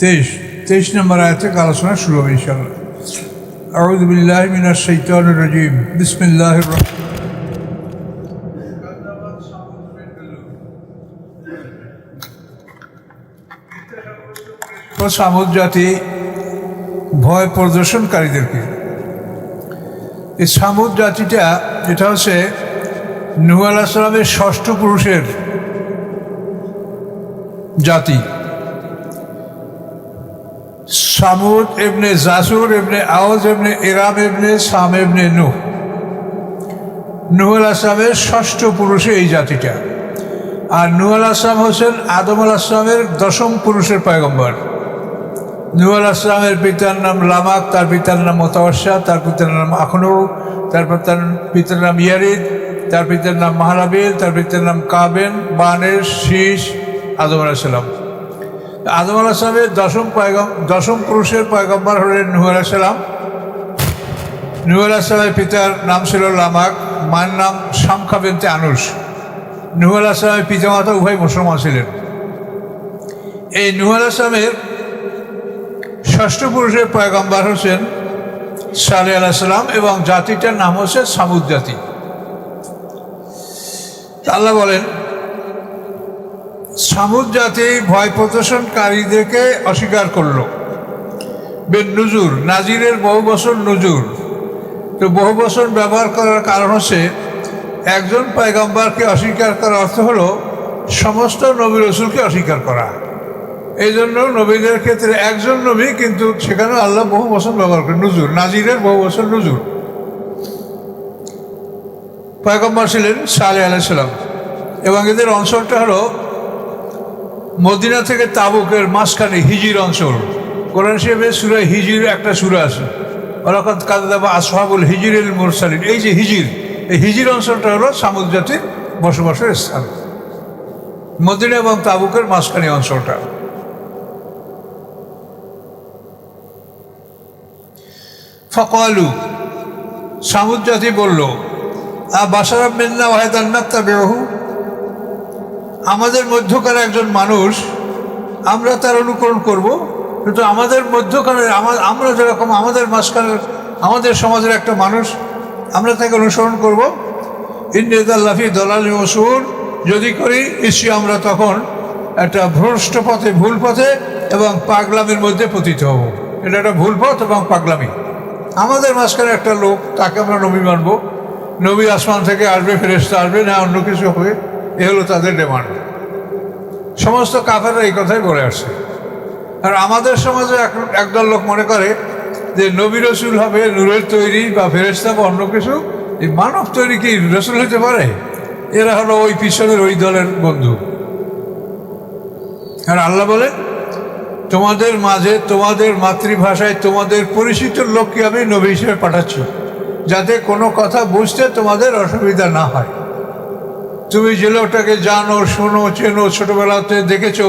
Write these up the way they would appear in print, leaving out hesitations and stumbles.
23 নম্বর আয়াত থেকে আলোচনা শুরু হবে ইনশাআল্লাহ। আউযু বিল্লাহি মিনাশ শাইতানির রাজীম। বিসমিল্লাহির রহমানির সামুদ জাতি ভয় প্রদর্শনকারীদেরকে, এই সামুদ জাতিটা যেটা হচ্ছে নূহ আলাইহিস সালামের ষষ্ঠ পুরুষের জাতি। সামুদ ইবনে জাসুর ইবনে আওজ ইবনে ইরাম ইবনে সাম ইবনে নূহ আলাইহিস সালামের ষষ্ঠ পুরুষে এই জাতিটা। আর নূহ আলাইহিস সালাম হচ্ছেন আদম আলাইহিস সালামের দশম পুরুষের পয়গম্বর। নূহ আলাইহিস সালামের পিতার নাম লামাক, তার পিতার নাম মুতাওয়াশা, তার পিতার নাম আখনু, তারপর তার পিতার নাম ইয়ারিদ, তার পিতার নাম মাহালাবিল, তার পিতার নাম কাবেন, বানের, শীষ, আদম আলাইহিস সালাম। আদম আলাইহিস সালামের দশম পুরুষের পয়গম্বর হলেন নূহ আলাইহিস সালাম। নূহ আলাইহিস সালামের পিতার নাম ছিল লামাক, মায়ের নাম শামখা বিনতে আনুস। নূহ আলাইহিস সালামের পিতামাতা উভয় মুসলমান ছিলেন। এই নূহ আলাইহিস সালামের ষষ্ঠ পুরুষের পয়গম্বর হচ্ছেন সালেহ আলাইহিস সালাম এবং জাতিটার নাম হচ্ছে সামুদ জাতি। আল্লাহ বলেন, সামুদ জাতি ভয় প্রদর্শনকারীদেরকে অস্বীকার করল। বেন নুজুর, নাজিরের বহু বছর নুজুর। তো বহু বছর ব্যবহার করার কারণ হচ্ছে একজন পয়গম্বরকে অস্বীকার করার অর্থ হলো সমস্ত নবী রসুলকে অস্বীকার করা। এই জন্য নবীদের ক্ষেত্রে একজন নবী, কিন্তু সেখানে আল্লাহ বহু বছর ব্যবহার করে নুজুর, নাজিরের বহু বছর নুজুর। পয়গম্বর ছিলেন সালেহ আলাইহিস সালাম এবং এদের অঞ্চলটা হলো মদিনা থেকে তাবুকের মাঝখানে হিজির অঞ্চল। কোরআন শরীফে সূরা হিজির একটা সূরা আছে, ওয়ালাকাদ কাযাযাবা আসহাবুল হিজরিল মুরসালিন। এই যে হিজির, এই হিজির অঞ্চলটা হলো সামুদ জাতির বসবাসের স্থান, মদিনা এবং তাবুকের মাঝখানে অঞ্চলটা। ফাকালু, সামুদ জাতি বলল, বাশারাম মিন্না ওয়াহিদান নাত্তাবিউহু, আমাদের মধ্যকার একজন মানুষ, আমরা তার অনুকরণ করব, কিন্তু আমাদের মধ্যকারের আমরা যেরকম আমাদের মাঝখানের আমাদের সমাজের একটা মানুষ, আমরা তাকে অনুসরণ করব। ইন্নাল্লাফি দালালিন ওয়াসুর, যদি করি নিশ্চয়ই আমরা তখন একটা ভ্রষ্ট পথে, ভুল পথে এবং পাগলামির মধ্যে পতিত হব। এটা একটা ভুল পথ এবং পাগলামি। আমাদের মাঝখানে একটা লোক, তাকে আমরা নবী মানব, নবী আসমান থেকে আসবে, ফেরেশতা আসবে, না অন্য কিছু হবে, এ হলো তাদের ডিমান্ড। সমস্ত কাফেররা এই কথাই বলে আসছে। আর আমাদের সমাজে একদল লোক মনে করে যে নবী রসুল হবে নূরের তৈরি বা ফেরেশতা বা অন্য কিছু, এই মানব তৈরি কি রসুল হতে পারে? এরা হলো ওই পিছনের ওই দলের বন্ধু। আর আল্লাহ বলে, তোমাদের মাঝে তোমাদের মাতৃভাষায় তোমাদের পরিচিত লোককে আমি নবী হিসেবে পাঠাচ্ছি, যাতে কোনো কথা বুঝতে তোমাদের অসুবিধা না হয়। তুমি যে লোকটাকে জানো, শোনো, চেনো, ছোটবেলাতে দেখেছো,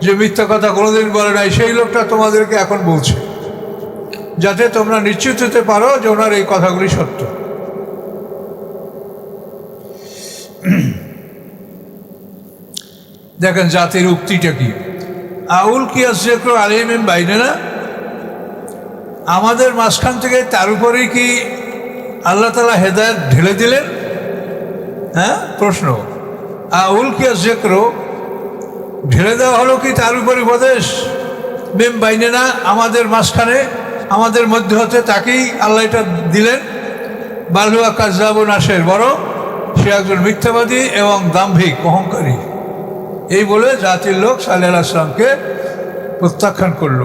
যে মিথ্যা কথা কোনোদিন বলে নাই, সেই লোকটা তোমাদেরকে এখন বলছে, যাতে তোমরা নিশ্চিত হতে পারো যে ওনার এই কথাগুলি সত্য। দেখেন জাতির উক্তিটা কি, আউল কি আছে আলিমিন বাইনে না, আমাদের মাঝখান থেকে তার উপরেই কি আল্লাহ তাআলা হেদায়েত ঢেলে দিলেন? হ্যাঁ, প্রশ্ন। আউল কি জিক্র, ঢেলে দেওয়া হলো কি তার উপর উপদেশ? মেম বাইনে না, আমাদের মাঝখানে, আমাদের মধ্যে হতে তাকেই আল্লাহ এটা দিলেন। বালুয়া কাজ্জাবুন আশের, বড় সে একজন মিথ্যাবাদী এবং দাম্ভিক, অহংকারী। এই বলে জাতির লোক সালেহ আলাইহিস সালামকে প্রত্যাখ্যান করল।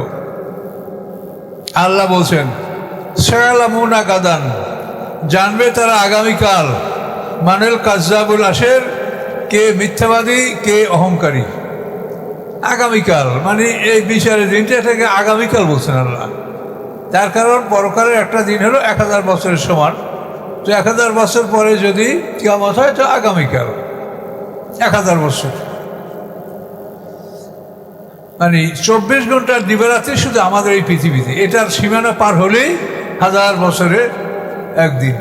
আল্লাহ বলছেন, সায়ালামুনা গাদান, জানবে তারা আগামীকাল, মানেল কাজ্জাবুল আশের, কে মিথ্যাবাদী কে অহংকারী। আগামীকাল মানে এই বিচারের দিনটা, থেকে আগামীকাল বলছেন আল্লাহ। তার কারণ পরকালের একটা দিন হলো 1000 বছরের সমান। তো 1000 বছর পরে যদি কিয়ামত হয়, তো আগামীকাল 1000 বছর মানে 24 ঘন্টার দিবারাত্রি শুধু আমাদের এই পৃথিবীতে। এটার সীমানা পার হলেই 1000 বছরের একদিন।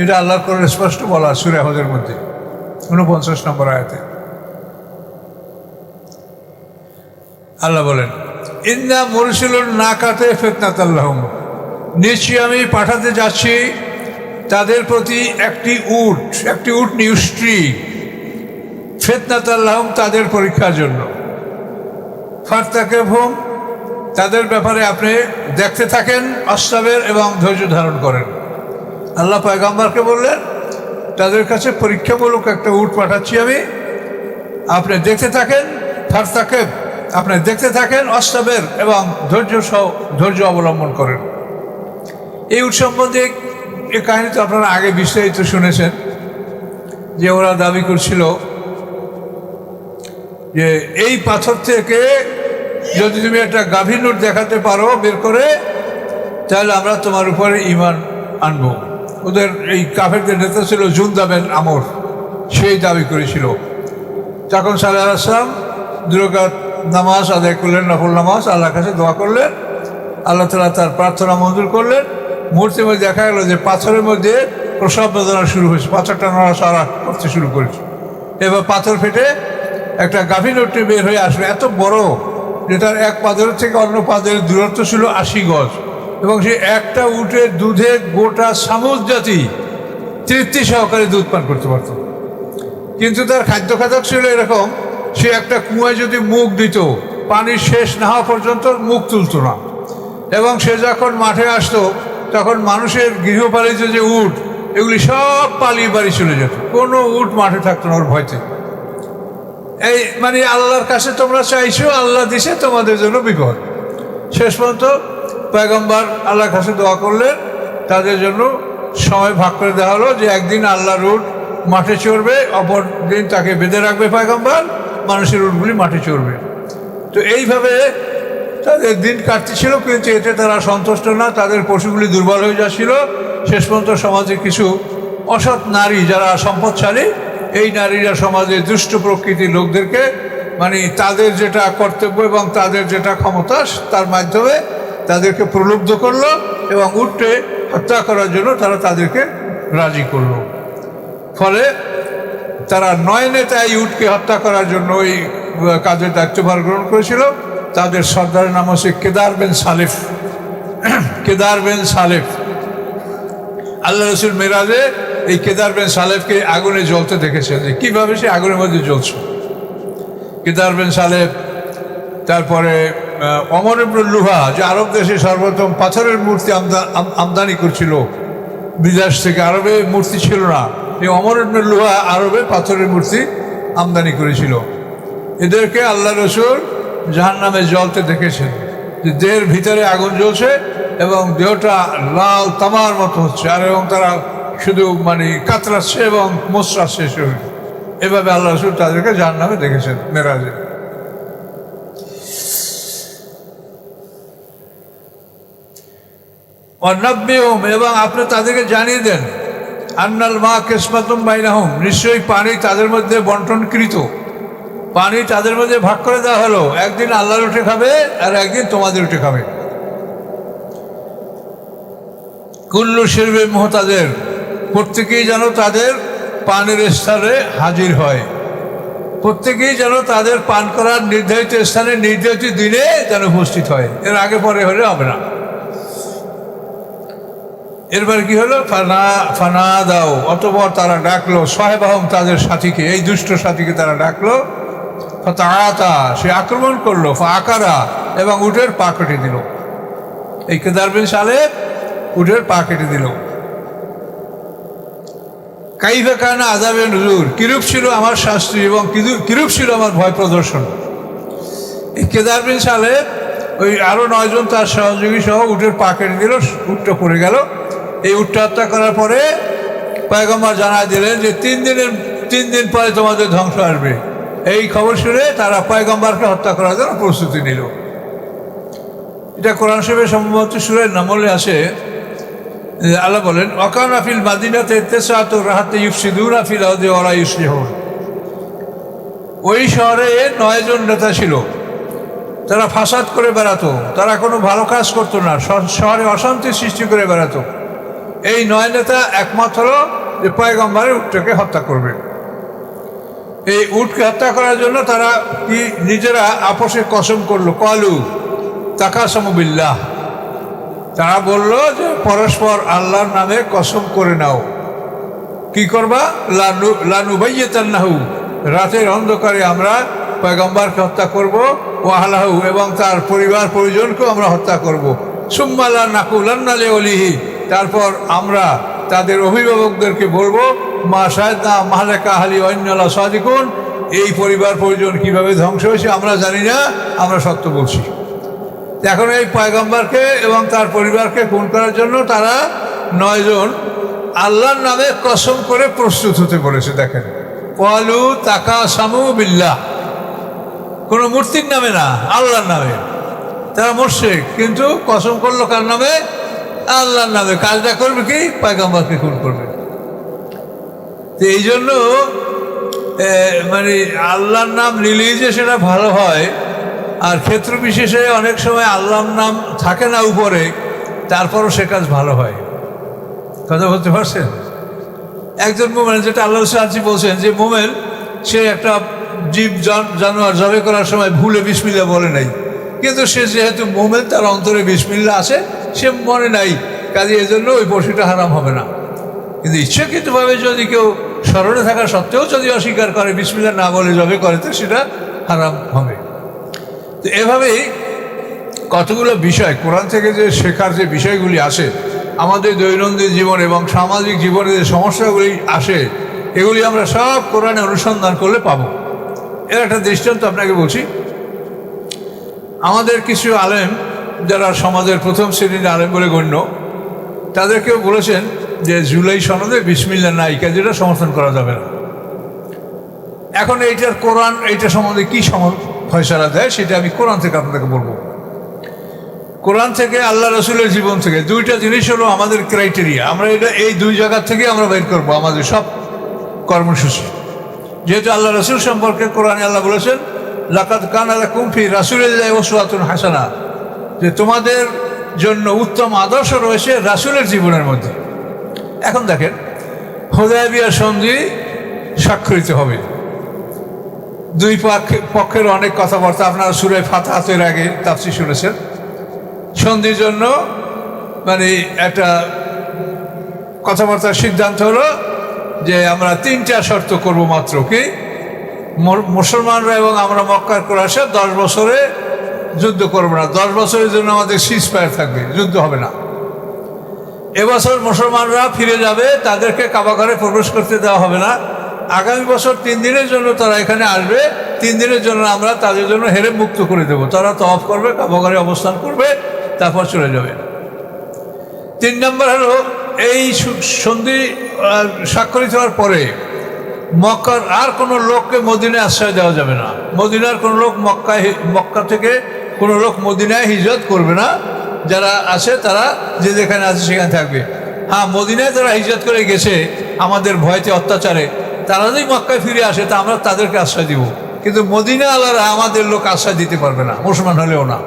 এটা আল্লাহর কোরআনে স্পষ্ট বলা, সূরা হজের মধ্যে 49 নম্বর আয়াতে। আল্লাহ বলেন, ইন্না মুরসিলুন নাকাতে ফিতনাতাল্লাহুম, নিশ্চয়ই আমি পাঠাতে যাচ্ছি তাদের প্রতি একটি উটনি স্ত্রী, ফিতনাতাল্লাহুম তাদের পরীক্ষার জন্য। ফারতাকিবহুম, তাদের ব্যাপারে আপনি দেখতে থাকেন, অস্তাবের এবং ধৈর্য ধারণ করেন। আল্লাহ পয়গম্বরকে বললেন তাদের কাছে পরীক্ষামূলক একটা উট পাঠাচ্ছি আমি, আপনি দেখতে থাকেন। ফারতাকিব, আপনি দেখতে থাকেন, অস্তাবের এবং ধৈর্য অবলম্বন করেন। এই উট সম্বন্ধে এই কাহিনী তো আপনারা আগে বিস্তারিত শুনেছেন, যে ওরা দাবি করছিল যে এই পাথর থেকে যদি তুমি একটা গাভীর উট দেখাতে পারো বের করে, তাহলে আমরা তোমার উপরে ঈমান আনবো। ওদের এই কাফেরদের নেতা ছিল জুনদা বিন আমর, সেই দাবি করেছিল। তখন সাল্লাল্লাহু আলাইহি ওয়াসাল্লাম 2 রাকাত নামাজ আদায় করলেন, নফল নামাজ, আল্লাহর কাছে দোয়া করলেন। আল্লাহ তাআলা তার প্রার্থনা মঞ্জুর করলেন। মুহূর্তের মধ্যে দেখা গেল যে পাথরের মধ্যে প্রসব বেদনা শুরু হয়েছে, পাথরটা নড়াচড়া করতে শুরু করেছে। এবার পাথর ফেটে একটা গাভীর উট বের হয়ে আসলো, এত বড় যে তার এক পাদের থেকে অন্য পাদের দূরত্ব ছিল 80 গজ, এবং সে একটা উটের দুধে গোটা সামুদ জাতি তৃপ্তি সহকারে দুধ পান করতে পারত। কিন্তু তার খাদ্য খাদক ছিল এরকম, সে একটা কুয়ায় যদি মুখ দিত, পানির শেষ না হওয়া পর্যন্ত মুখ তুলত না। এবং সে যখন মাঠে আসতো তখন মানুষের গৃহপালিত যে উট, এগুলি সব পালিয়ে বাড়ি চলে যেত, কোনো উট মাঠে থাকতো না ওর ভয়তে। এই মানে আল্লাহর কাছে তোমরা চাইছো, আল্লাহ দিছে তোমাদের জন্য বিপদ। শেষ পর্যন্ত পয়গম্বর আল্লাহর কাছে দোয়া করলেন, তাদের জন্য সময় ভাগ করে দেওয়া হলো যে একদিন আল্লাহর উট মাঠে চড়বে, অপর দিন তাকে বেঁধে রাখবে পয়গম্বর, মানুষের উটগুলি মাঠে চড়বে। তো এইভাবে তাদের দিন কাটতেছিল, কিন্তু এতে তারা সন্তুষ্ট না, তাদের পশুগুলি দুর্বল হয়ে যাচ্ছিল। শেষ পর্যন্ত সমাজে কিছু অসৎ নারী যারা সম্পদশালী, এই নারীরা সমাজে দুষ্ট প্রকৃতির লোকদেরকে মানে তাদের যেটা কর্তব্য এবং তাদের যেটা ক্ষমতা তার মাধ্যমে তাদেরকে প্রলুব্ধ করলো এবং উটে হত্যা করার জন্য তারা তাদেরকে রাজি করলো। ফলে তারা 9 নেতা এই উটকে হত্যা করার জন্য ওই কাজের দায়িত্বভার গ্রহণ করেছিল। তাদের সর্দারের নাম হচ্ছে কেদার বিন সালেফ। কেদার বিন সালেফ, আল্লাহ রসুল মেরাজে এই কেদার বিন সালেফকে আগুনে জ্বলতে দেখেছেন, যে কীভাবে সে আগুনের মধ্যে জ্বলছে। কেদার বিন সালেফ, তারপরে ওমর ইবনে লুহা, যে আরব দেশে সর্বপ্রথম পাথরের মূর্তি আমদানি করছিল বিদেশ থেকে, আরবে মূর্তি ছিল না, এই ওমর ইবনে লুহা আরবে পাথরের মূর্তি আমদানি করেছিল। এদেরকে আল্লাহ রসুল জাহান্নামে জ্বলতে দেখেছেন, যে দেহের ভিতরে আগুন জ্বলছে এবং দেহটা লাল তামার মতো হচ্ছে, আর এবং তারা শুধু মানে কাতরাচ্ছে এবং মোচড়াচ্ছে শরীর। এভাবে আল্লাহ রসুল তাদেরকে জাহান্নামে দেখেছেন মেরাজে। অন্নাব্বিহুম, এবং আপনি তাদেরকে জানিয়ে দেন, আন্নাল মা কিসমাতুম বাইনাহুম, নিশ্চয়ই পানি তাদের মধ্যে বন্টনকৃত, পানি তাদের মধ্যে ভাগ করে দেওয়া হলো, একদিন আল্লাহর উঠে খাবে আর একদিন তোমাদের উঠে খাবে। কুল্লু শিরবে মুহতাদের, প্রত্যেকেই যেন তাদের পানের স্থানে হাজির হয়, প্রত্যেকেই যেন তাদের পান করার নির্ধারিত স্থানে নির্ধারিত দিনে যেন উপস্থিত হয়, এর আগে পরে হলে হবে না। এরপর কি হলো, ফানা দাও, অতঃপর তারা ডাকলো, সাহেবাহম, তাদের সাথীকে, এই দুষ্ট সাথীকে তারা ডাকলো। ফাতাআতা, সে আক্রমণ করলো, ফাআকারা, এবং উটের পা কেটে দিল। এই কেদার বিন সালেফ উটের পা কেটে দিল। কাইফা কানা আযাবে নুজুর, কিরূপ ছিল আমার শাস্তি এবং কিরূপ ছিল আমার ভয় প্রদর্শন। এই কেদার বিন সালেফ ওই আরো 9 জন তার সহযোগী সহ উটের পা কেটে দিল, উটটা পড়ে গেল। এই উটটা হত্যা করার পরে পয়গম্বর জানায় দিলেন যে 3 দিন পরে তোমাদের ধ্বংস আসবে। এই খবর শুনে তারা পয়গম্বরকে হত্যা করার জন্য প্রস্তুতি নিল। এটা কোরআন শরীফে সম্ভবত সূরা নামলে আসে, আল্লাহ বলেন, ওয়াকানা ফিল মাদিনাতে তিসআতু রাহাতি ইউফসিদুনা ফিল আরদি ওয়া লা ইউসলিহুন। ওই শহরে 9 জন নেতা ছিল, তারা ফাসাদ করে বেড়াতো, তারা কোনো ভালো কাজ করতো না, শহরে অশান্তি সৃষ্টি করে বেড়াতো। এই 9 নেতা একমত হলো যে পয়গম্বরের উটটাকে হত্যা করবে। এই উটকে হত্যা করার জন্য তারা কি নিজেরা আপোষে কসম করলো, কলু, তাকাসামু বিল্লাহ, তারা বলল যে পরস্পর আল্লাহর নামে কসম করে নাও। কি করবা? লানুবাইয়িতান্নাহু, রাতের অন্ধকারে আমরা পয়গম্বরকে হত্যা করব, ওয়াহলাহু, এবং তার পরিবার পরিজনকেও আমরা হত্যা করব। সুম্মা লা নাকুলান্না লিওয়ালিহি, তারপর আমরা তাদের অভিভাবকদেরকে বলবো মা শাহিদনা মাহলাকা আহলি ওয়া ইন্না লা সাদিকুন, এই পরিবার পরিজন কিভাবে ধ্বংস হয়েছে আমরা জানি না, আমরা সত্য বলছি। এখন এই পয়গম্বরকে এবং তার পরিবারকে খুন করার জন্য তারা 9 জন আল্লাহর নামে কসম করে প্রস্তুত হতে বলেছে। দেখেন, ক্বালু তাকাসামু বিল্লাহ, কোনো মূর্তির নামে না, আল্লাহর নামে। তারা মুশরিক, কিন্তু কসম করলো কার নামে? আল্লাহর নামে। কাজটা করবে কি? পয়গম্বরকে খুন করবে। তো এই জন্য মানে আল্লাহর নাম নিলেই যে সেটা ভালো হয়, আর ক্ষেত্র বিশেষে অনেক সময় আল্লাহর নাম থাকে না উপরে, তারপরও সে কাজ ভালো হয়। কথা বলতে পারছেন? একজন মোমেন, যেটা আল্লাহ রাসূল বলছেন যে মোমেন সে একটা জীব জানোয়ার জবে করার সময় ভুলে বিসমিল্লাহ বলে নাই, কিন্তু সে যেহেতু মোমেন, তার অন্তরে বিসমিল্লাহ আছে, সে মনে নাই, কাজে এই জন্য ওই পশুটা হারাম হবে না। কিন্তু ইচ্ছাকৃতভাবে যদি কেউ স্মরণে থাকা সত্ত্বেও যদি অস্বীকার করে, বিসমিল্লাহ না বলে জবে করে, তো সেটা হারাম হবে। তো এভাবেই কতগুলো বিষয় কোরআন থেকে যে শেখার যে বিষয়গুলি আসে, আমাদের দৈনন্দিন জীবন এবং সামাজিক জীবনে যে সমস্যাগুলি আসে, এগুলি আমরা সব কোরআনে অনুসন্ধান করলে পাবো। এর একটা দৃষ্টান্ত আপনাকে বলছি। আমাদের কিছু আলেম, যারা সমাজের প্রথম শ্রেণীর আলেম বলে গণ্য, তাদেরকেও বলেছেন যে জুলাই সনদে বিসমিল্লাহ নাই, যেটা সমর্থন করা যাবে না। এখন এইটার কোরআন এইটা সম্বন্ধে কী ফয়সালা দেয়, সেটা আমি কোরআন থেকে আপনাদেরকে বলবো। কোরআন থেকে, আল্লাহ রসুলের জীবন থেকে। দুইটা জিনিস হলো আমাদের ক্রাইটেরিয়া, আমরা এটা এই দুই জায়গা থেকে আমরা বের করবো আমাদের সব কর্মসূচি। যেহেতু আল্লাহ রসুল সম্পর্কে কোরআনে আল্লাহ বলেছেন লাকাদ কানা লাকুম ফি রাসূলিল্লাহি উসওয়াতুন হাসানাহ, যে তোমাদের জন্য উত্তম আদর্শ রয়েছে রাসূলের জীবনের মধ্যে। এখন দেখেন, হুদায়বিয়া সন্ধি স্বাক্ষরিত হবে, দুই পক্ষের অনেক কথাবার্তা, আপনারা সূরা ফাতহাতের আগে তাফসীর শুনেছেন। সন্ধির জন্য মানে একটা কথাবার্তার সিদ্ধান্ত হলো যে আমরা 3টা শর্ত করব মাত্র। কি? মুসলমানরা এবং আমরা মক্কার কুরাইশরা 10 বছরে যুদ্ধ করব না, 10 বছরের জন্য আমাদের সিজফায়ার থাকবে, যুদ্ধ হবে না। এবছর মুসলমানরা ফিরে যাবে, তাদেরকে কাবাঘরে প্রবেশ করতে দেওয়া হবে না। আগামী বছর 3 দিনের জন্য তারা এখানে আসবে, 3 দিনের জন্য আমরা তাদের জন্য হেরেম মুক্ত করে দেব, তারা তওয়াফ করবে, কাবাঘরে অবস্থান করবে, তারপর চলে যাবে। 3 নম্বর হলো, এই সন্ধি স্বাক্ষরিত হওয়ার পরে মক্কার আর কোনো লোককে মদিনায় আশ্রয় দেওয়া যাবে না। মদিনার কোনো লোক মক্কা থেকে কোনো লোক মদিনায় হিজরত করবে না। যারা আছে তারা যে যেখানে আছে সেখানে থাকবে। হ্যাঁ, মদিনায় যারা হিজরত করে গেছে আমাদের ভয়তে, অত্যাচারে, তারা যদি মক্কায় ফিরে আসে তা আমরা তাদেরকে আশ্রয় দিব, কিন্তু মদিনা আলারা আমাদের লোক আশ্রয় দিতে পারবে না, মুসলমান হলেও না।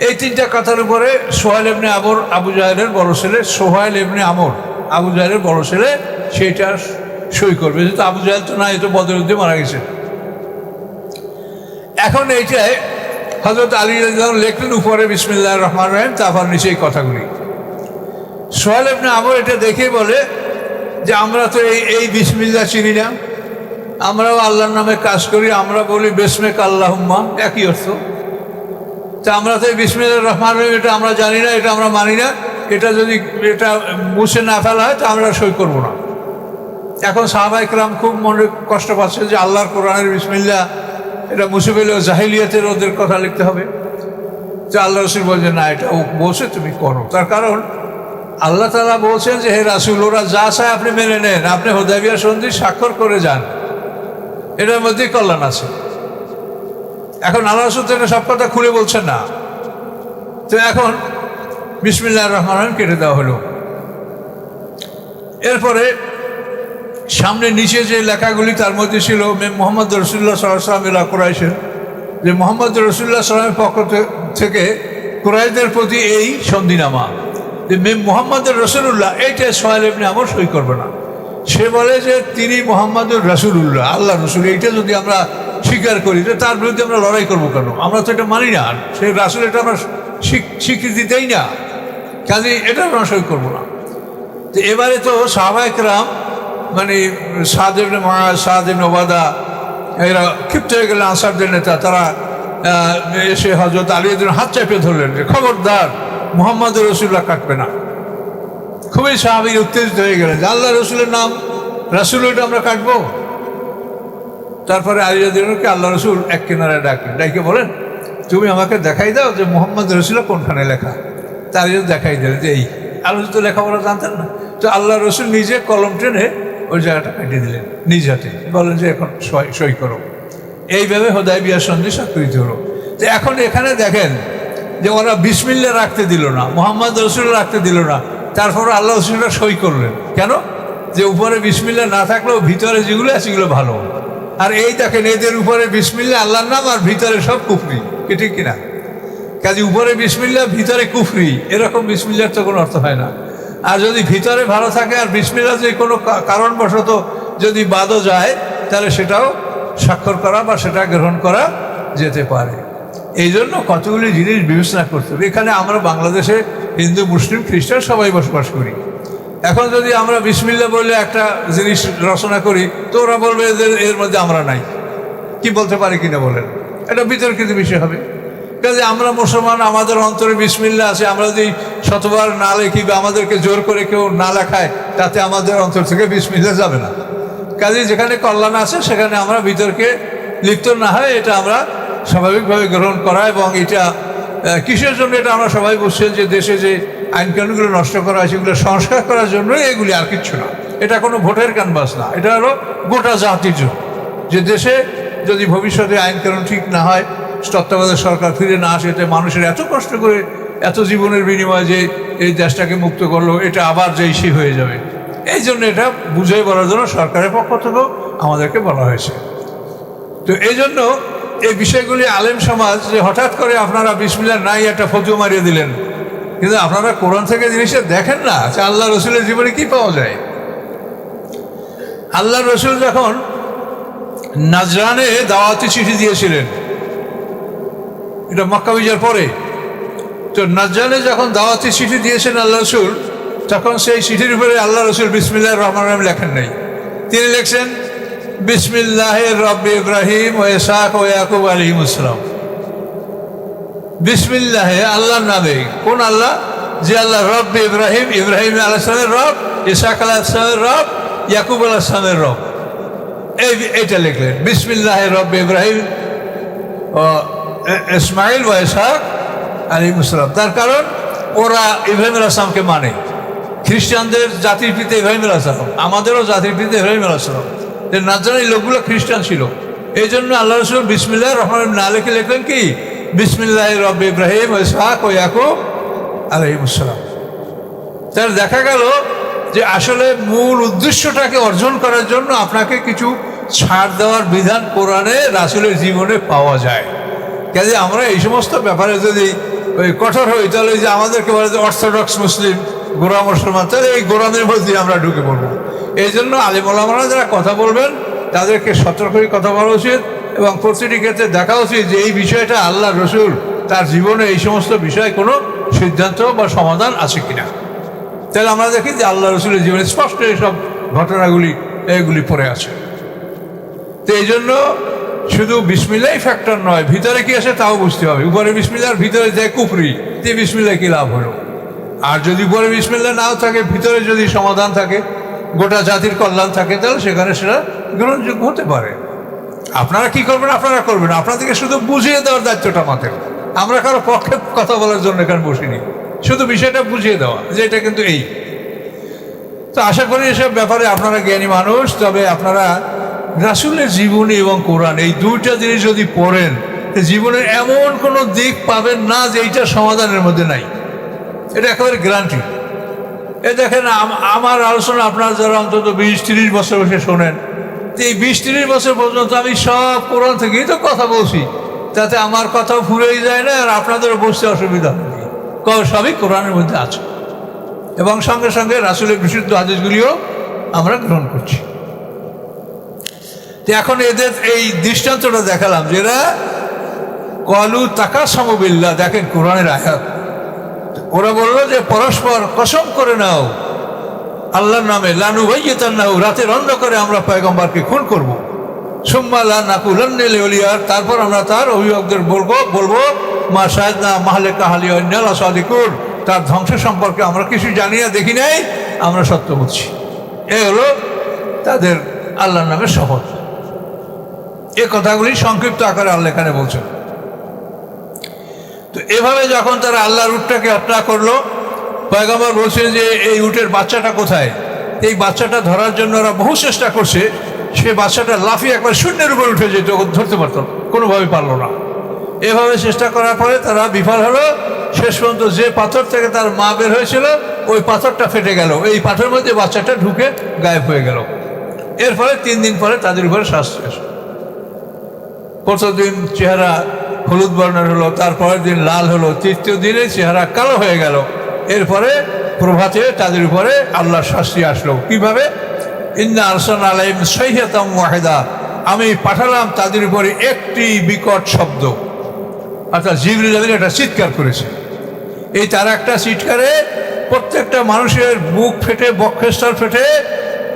এই 3টা কথার উপরে সোহাইল ইবনে আমর, আবু জাহেলের বড় ছেলে, সোহাইল ইবনে আমর আবু জাহেলের বড় ছেলে, সেইটা সই করবে। যেহেতু আবু জাহেল তো না, এ তো বদর যুদ্ধে মারা গেছে। এখন এইটাই হযরত আলী রাদিয়াল্লাহু আনহু লিখলেন উপরে বিসমিল্লাহির রহমানির রহিম, তারপর নিচে এই কথাগুলি। সোহাইল ইবনে আমর এটা দেখে বলে যে আমরা তো এই বিসমিল্লাহ চিনি না, আমরাও আল্লাহর নামে কাজ করি, আমরা বলি বিসমিকা আল্লাহুম্মা, একই অর্থ। তা আমরা তো এই বিসমিল্লাহির রহমানির রহিম এটা আমরা জানি না, এটা আমরা মানি না, এটা যদি এটা মুছে না ফেলা হয় তা আমরা সই করব না। এখন সাহাবায়ে কেরাম খুব মনে কষ্ট পাচ্ছে যে আল্লাহর কোরআনের বিসমিল্লাহ এটা মুছে ফেলেও জাহিলিয়াতের ওদের কথা লিখতে হবে। তো আল্লাহ রসুল বলছেন না, এটা বলছে তুমি করো। তার কারণ আল্লাহ তাআলা বলছেন যে হে রাসূল, ওরা যা চায় আপনি মেনে নেন, আপনি হুদায়বিয়া সন্ধি স্বাক্ষর করে যান, এটার মধ্যেই কল্যাণ আছে। এখন আল্লাহ রাসূল তো সব কথা খুলে বলছেন না। তো এখন বিসমিল্লাহির রহমানির রহিম কেটে দেওয়া হলো। এরপরে সামনে নিচে যে লেখাগুলি, তার মধ্যে ছিল মুহাম্মদ রাসূলুল্লাহ সাল্লাল্লাহু আলাইহি ওয়াসাল্লাম ইলা কুরাইশের, যে মুহাম্মদ রাসূলুল্লাহ সাল্লাল্লাহু আলাইহি ওয়াসাল্লামের পক্ষ থেকে কুরাইশদের প্রতি এই সন্ধিনামা, যে মুহাম্মদ রাসূলুল্লাহ, এইটা সোহাইল ইবনে আমর সই করবে না। সে বলে যে তিনি মুহাম্মদুর রাসূলুল্লাহ, আল্লাহ রসুল, এইটা যদি আমরা স্বীকার করি, তো তার বিরুদ্ধে আমরা লড়াই করবো কেন? আমরা তো এটা মানি না, সেই রাসূল এটা আমরা স্বীকৃতি দেই না, কাজে এটা আমরা সই করবো না। তো এবারে তো সাহাবায়ে কেরাম মানে সাদ ইবনে মুআয, সাদ ইবনে উবাদা এরা ক্ষিপ্ত হয়ে গেলেন, আনসারদের নেতা। তারা এসে হযরত আলীর হাত চাপে ধরলেন যে খবরদার, মুহাম্মদ রাসূলুল্লাহ কাটবে না। খুবই সাহাবী উত্তেজিত হয়ে গেলেন যে আল্লাহ রসুলের নাম, রাসূল এটা আমরা কাটবো? তারপরে আলী রাদিয়াল্লাহু আনহুকে আল্লাহ রসুল এক কিনারায় ডাকে বলেন, তুমি আমাকে দেখাই দাও যে মুহাম্মদ রাসূলুল্লাহ কোনখানে লেখা। তার দেখাই দিলেন যে এই। আল্লাহ তো লেখাপড়া জানতেন না, তো আল্লাহ রসুল নিজে কলম টেনে ওই জায়গাটা কাটিয়ে দিলেন নিজ হাতে, বলেন যে এখন সই করো। এইভাবে হুদায়বিয়া সন্ধি স্বাক্ষরিত হলো। তো এখন এখানে দেখেন যে ওরা বিসমিল্লাহ রাখতে দিল না, মুহাম্মদ রাসূলুল্লাহ রাখতে দিল না, তারপর আল্লাহ রসুলরা সই করলেন। কেন? যে উপরে বিসমিল্লাহ না থাকলেও ভিতরে যেগুলো আছে সেগুলো ভালো। আর এই দেখেন এদের উপরে বিসমিল্লাহ আল্লাহর নাম, আর ভিতরে সব কুফরি, ঠিক কিনা? কাজে উপরে বিসমিল্লাহ ভিতরে কুফরি, এরকম বিসমিল্লাহর তো কোনো অর্থ হয় না। আর যদি ভিতরে ভালো থাকে আর বিসমিল্লাহ যে কোনো কারণবশত যদি বাদও যায়, তাহলে সেটাও স্বাক্ষর করা বা সেটা গ্রহণ করা যেতে পারে। এই জন্য কতগুলি জিনিস বিবেচনা করতে হবে। এখানে আমরা বাংলাদেশে হিন্দু, মুসলিম, খ্রিস্টান সবাই বসবাস করি। এখন যদি আমরা বিসমিল্লাহ বলে একটা জিনিস রচনা করি, তো ওরা বলবে এর মধ্যে আমরা নাই। কি বলতে পারি কিনা বলেন? এটা বিতর্কিত বিষয় হবে। কাজে আমরা মুসলমান, আমাদের অন্তরে বিসমিল্লাহ আছে, আমরা যদি শতবার না লিখি বা আমাদেরকে জোর করে কেউ না লেখায়, তাতে আমাদের অন্তর থেকে বিসমিল্লাহ যাবে না। কাজে যেখানে কল্যাণ আছে সেখানে আমরা বিতর্কে লিপ্ত না হয়, এটা আমরা স্বাভাবিকভাবে গ্রহণ করা। এবং এটা কিসের জন্য এটা আমরা সবাই বুঝছেন যে দেশে যে আইনকানুনগুলো নষ্ট করা হয় সেগুলো সংস্কার করার জন্য, এগুলি আর কিচ্ছু না। এটা কোনো ভোটের ক্যানভাস না, এটা হলো গোটা জাতির জন্য। যে দেশে যদি ভবিষ্যতে আইনকানুন ঠিক না হয়, তত্ত্বাবধায়ক সরকার ফিরে না আসে, এতে মানুষের এত কষ্ট করে এত জীবনের বিনিময়ে যে এই দেশটাকে মুক্ত করলো, এটা আবার যেই হয়ে যাবে। এই জন্য এটা বুঝিয়ে বলার জন্য সরকারের পক্ষ থেকেও আমাদেরকে বলা হয়েছে। তো এই জন্য এই বিষয়গুলি আলেম সমাজ যে হঠাৎ করে আপনারা বিসমিল্লাহ নাই একটা ফতোয়া মারিয়ে দিলেন, কিন্তু আপনারা কোরআন থেকে জিনিসটা দেখেন না যে আল্লাহ রসুলের জীবনে কি পাওয়া যায়। আল্লাহ রসুল যখন নাজরানে দাওয়াতি চিঠি দিয়েছিলেন, এটা মক্কা বিজয়ের পরে, তো নাজরানে যখন দাওয়াতি চিঠি দিয়েছেন আল্লাহ রসুল, তখন সেই চিঠির উপরে আল্লাহ রসুল বিসমিল্লাহির রহমানির রহিম লেখেন নাই। তিনি লিখছেন বিসমিল্লাহির রব্বি ইব্রাহিম ও ইসহাক ও ইয়াকুব আলাইহিমুস সালাম। বিসমিল্লাহে আল্লাহর নামে। কোন আল্লাহ? যে আল্লাহ রব্বি ইব্রাহিম, ইব্রাহিম আলাইহিস সালামের রব, ইসহাক আলাইহিস সালামের রব, ইয়াকুব আলাইহিস সালামের রব। এইটা লিখলেন বিসমিল্লাহির রব্বি ইব্রাহিম ও ইসমাইল ও ইসহাক আলাইহিমুস সালাম। তার কারণ ওরা ইব্রাহিম আলাইহিস সালামকে মানে। খ্রিস্টানদের জাতির পিতা ইব্রাহিম আলাইহিস সালাম, আমাদেরও জাতির পিতা ইব্রাহিম আলাইহিস সালাম। নাজরানি লোকগুলো খ্রিস্টান ছিল, এই জন্য আল্লাহ রসুল বিসমিল্লাহির রহমানির রহিম না লিখে লিখলেন কি বিসমিল্লাহির রব্বি ইব্রাহিম ও ইসহাক ও ইয়াকুব আলাইহিমুস সালাম। তার দেখা গেল যে আসলে মূল উদ্দেশ্যটাকে অর্জন করার জন্য আপনাকে কিছু ছাড় দেওয়ার বিধান কোরআনে রাসূলের জীবনে পাওয়া যায়। কাজে আমরা এই সমস্ত ব্যাপারে যদি ওই কঠোর হই, তাহলে যে আমাদেরকে বলে যে অর্থোডক্স মুসলিম, গোঁড়া মুসলমান, তাহলে এই গোঁড়াদের মধ্যে আমরা ঢুকে পড়বো। এই জন্য আলেম ওলামারা যারা কথা বলবেন তাদেরকে সতর্ক করে কথা বলা উচিত, এবং প্রতিটি ক্ষেত্রে দেখা উচিত যে এই বিষয়টা আল্লাহ রসুল তার জীবনে এই সমস্ত বিষয়ে কোনো সিদ্ধান্ত বা সমাধান আছে কিনা। তাহলে আমরা দেখি যে আল্লাহ রসুলের জীবনে স্পষ্ট এইসব ঘটনাগুলি এগুলি পড়ে আছে। তো এই জন্য শুধু বিসমিল্লাহ ফ্যাক্টর নয়, ভিতরে কি আছে তাও বুঝতে হবে। উপরে বিসমিল্লাহ আর ভিতরে যে কুফরি, তে বিসমিল্লাহ কি লাভ হলো? আর যদি উপরে বিসমিল্লাহ নাও থাকে, ভিতরে যদি সমাধান থাকে, গোটা জাতির কল্যাণ থাকে, তাহলে সেখানে সেটা গ্রহণযোগ্য হতে পারে। আপনারা কি করবেন? আপনারা করবেন, আপনাদেরকে শুধু বুঝিয়ে দেওয়ার দায়িত্বটা মাথায়। আমরা কারো পক্ষে কথা বলার জন্য এখানে বসিনি, শুধু বিষয়টা বুঝিয়ে দেওয়া যে এটা কিন্তু এই। তো আশা করি এসব ব্যাপারে আপনারা জ্ঞানী মানুষ, তবে আপনারা রাসূলের জীবনী এবং কোরআন এই দুইটা জিনিস যদি পড়েন, জীবনের এমন কোনো দিক পাবেন না যে এইটা সমাধানের মধ্যে নাই। এটা একেবারে গ্যারান্টি। এ দেখেন, আমার আলোচনা আপনারা যারা অন্তত 20-30 বছর বসে শোনেন, তো এই 20-30 বছর পর্যন্ত আমি সব কোরআন থেকেই তো কথা বলছি, তাতে আমার কথাও ফুরেই যায় না, আর আপনাদেরও বসতে অসুবিধা হয়নি। সবই কোরআনের মধ্যে আছে, এবং সঙ্গে সঙ্গে রাসূলের বিশুদ্ধ হাদিসগুলিও আমরা গ্রহণ করছি। তো এখন এদের এই দৃষ্টান্তটা দেখালাম, যেটা কলু তাকা সমবিল্লা, দেখেন কোরআনের আয়াত, ওরা বললো যে পরস্পর কসম করে নাও আল্লাহর নামে, লানু ভাইয়েতান্নাহু, রাতের অন্ধকারে আমরা পয়গম্বরকে খুন করবো, সুম্মা লা নাকুলান্না লিওলিয়ার, তারপর আমরা তার অভিভাবকদের বলবো মা শাহিদনা মাহলিকা হালি ওয়ান্না লাসাদিকুন, তার ধ্বংস সম্পর্কে আমরা কিছু জানি না, দেখি নাই, আমরা সত্য বলছি। এই হলো তাদের আল্লাহর নামে শপথ। এ কথাগুলি সংক্ষিপ্ত আকারে আল্লাহ এখানে বলছেন। তো এভাবে যখন তারা আল্লাহর উটটাকে হত্যা করলো, পয়গম্বর বলছেন যে এই উটের বাচ্চাটা কোথায়। এই বাচ্চাটা ধরার জন্য ওরা বহু চেষ্টা করছে, সে বাচ্চাটা লাফিয়ে একবার শূন্যের উপর উঠে যেত, ধরতে পারত, কোনোভাবে পারলো না। এভাবে চেষ্টা করার পরে তারা বিফল হলো। শেষ পর্যন্ত যে পাথর থেকে তার মা বের হয়েছিল ওই পাথরটা ফেটে গেল, এই পাথরের মধ্যে বাচ্চাটা ঢুকে গায়েব হয়ে গেল। এর ফলে 3 দিন পরে তাদের উপরে শাস্তি আসে। প্রথম দিন চেহারা হলুদ বর্ণের হলো, তারপরের দিন লাল হলো, তৃতীয় দিনে চেহারা কালো হয়ে গেল। এরপরে প্রভাতে তাদের উপরে আল্লাহর শাস্তি আসলো। কিভাবে? ইন্না আরসালনা আলাইহিম সাইহাতাম ওয়াহিদা, আমি পাঠালাম তাদের উপরে একটি বিকট শব্দ, অর্থাৎ জিবরিল আমিন একটা চিৎকার করেছে। এই তার একটা চিৎকারে প্রত্যেকটা মানুষের বুক ফেটে, বক্ষস্থল ফেটে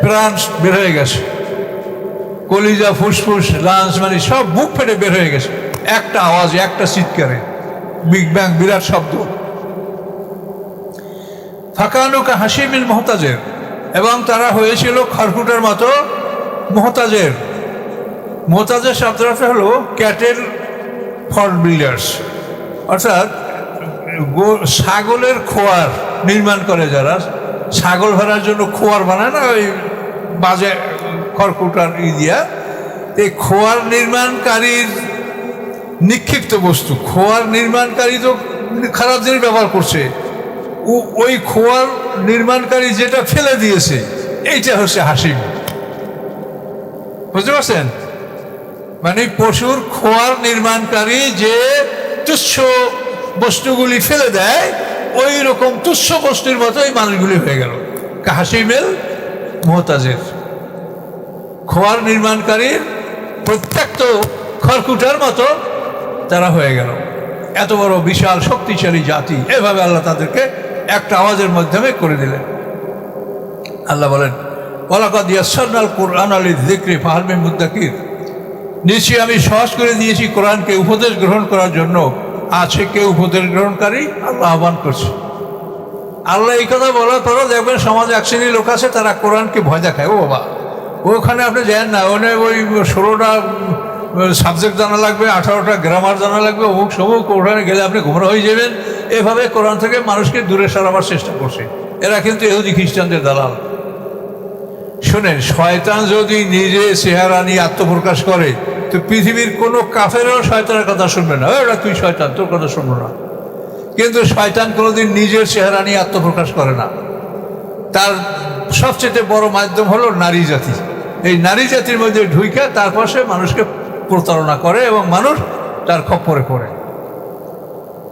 প্রাণ বের হয়ে গেছে, কলিজা, ফুসফুস, লাঞ্চ, মানে সব বুক ফেটে বের হয়ে গেছে একটা আওয়াজে, একটা চিৎকারে, বিগ ব্যাং, বিরাট শব্দ। ফাকানুকা হাসিমিল মোহতাজের, এবং তারা হয়েছিল খড়কুটার মতো মোহতাজের। মোহতাজের শব্দটা হলো ক্যাটেল ফর বিল্ডার্স, অর্থাৎ ছাগলের খোয়ার নির্মাণ করে যারা, ছাগল ভরার জন্য খোয়ার বানায় না, ওই বাজে খড়কুটার দিয়া। এই খোয়ার নির্মাণকারীর নিক্ষিপ্ত বস্তু, খোয়ার নির্মাণকারী তো খারাপ জিনিস ব্যবহার করছে, ওই খোয়ার নির্মাণকারী যেটা ফেলে দিয়েছে এইটা হচ্ছে হাসিম। বুঝতে পারছেন? মানে পশুর খোয়ার নির্মাণকারী যে তুচ্ছ বস্তুগুলি ফেলে দেয়, ওই রকম তুচ্ছ বস্তুর মতো এই মানুষগুলি হয়ে গেল। হাসিমেল মোহতাজের, খোয়ার নির্মাণকারীর প্রত্যেক খড়কুটার মতো তারা হয়ে গেল। এত বড় বিশাল শক্তিশালী জাতি, এভাবে আল্লাহ তাদেরকে একটা আওয়াজের মাধ্যমে করে দিলেন। আল্লাহ বলেন ওয়ালাকাদ ইয়াসসারনাল কুরআনা লিযিকরি ফাহাল মিন মুদ্দাকির, নিশ্চয়ই আমি সহজ করে দিয়েছি কোরআনকে উপদেশ গ্রহণ করার জন্য, আছে কেউ উপদেশ গ্রহণকারী? আল্লাহ আহ্বান করছে। আল্লাহ এই কথা বলার পরও দেখবেন সমাজে এক শ্রেণীর লোক আছে, তারা কোরআনকে ভয় দেখায়। ও বাবা, ওখানে আপনি যান না, ওই 16টা সাবজেক্ট জানা লাগবে, 18টা গ্রামার জানা লাগবে, অমুক সমুক, ওখানে গেলে আপনি গুমরা হয়ে যাবেন। এভাবে কোরআন থেকে মানুষকে দূরে সরাবার চেষ্টা করছে। এরা কিন্তু ইহুদি খ্রিস্টানদের দালাল। শোনেন, শয়তান যদি নিজে চেহারা নিয়ে আত্মপ্রকাশ করে তো পৃথিবীর কোনো কাফেরও শয়তানের কথা শুনবে না, ওটা তুই শয়তান, তোর কথা শুনবো না। কিন্তু শয়তান কোনোদিন নিজের চেহারা নিয়ে আত্মপ্রকাশ করে না। তার সবচেয়ে বড় মাধ্যম হলো নারী জাতি। এই নারী জাতির মধ্যে ঢুইকা তারপর সে মানুষকে প্রতারণা করে এবং মানুষ তার খপ্পরে পড়ে।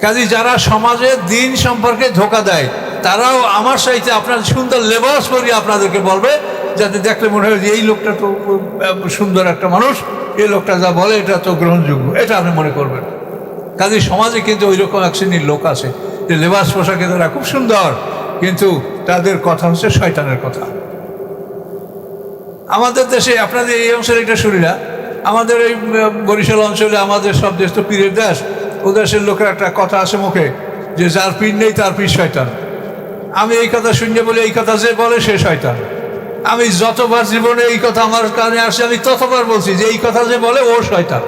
কাজে যারা সমাজে দিন সম্পর্কে ধোঁকা দেয়, তারাও আমার সাথে আপনার সুন্দর লেবাস করিয়ে আপনাদেরকে বলবে, যাতে দেখলে মনে হয় যে এই লোকটা তো সুন্দর একটা মানুষ, এই লোকটা যা বলে এটা তো গ্রহণযোগ্য, এটা আপনি মনে করবেন। কাজে সমাজে কিন্তু ওই রকম এক শ্রেণীর লোক আছে যে লেবাস পোশাকে তারা খুব সুন্দর, কিন্তু তাদের কথা হচ্ছে শয়তানের কথা। আমাদের দেশে, আপনাদের এই অঞ্চলে এটা শুনি না, আমাদের এই বরিশাল অঞ্চলে আমাদের সব দেশ তো পীরের দেশ, ও দেশের লোকের একটা কথা আছে মুখে যে যার পীর নেই তার পীর শয়তান। আমি এই কথা শুনতে বলি, এই কথা যে বলে সে শয়তান। আমি যতবার জীবনে এই কথা আমার কানে আসে আমি ততবার বলছি যে এই কথা যে বলে ও শয়তান,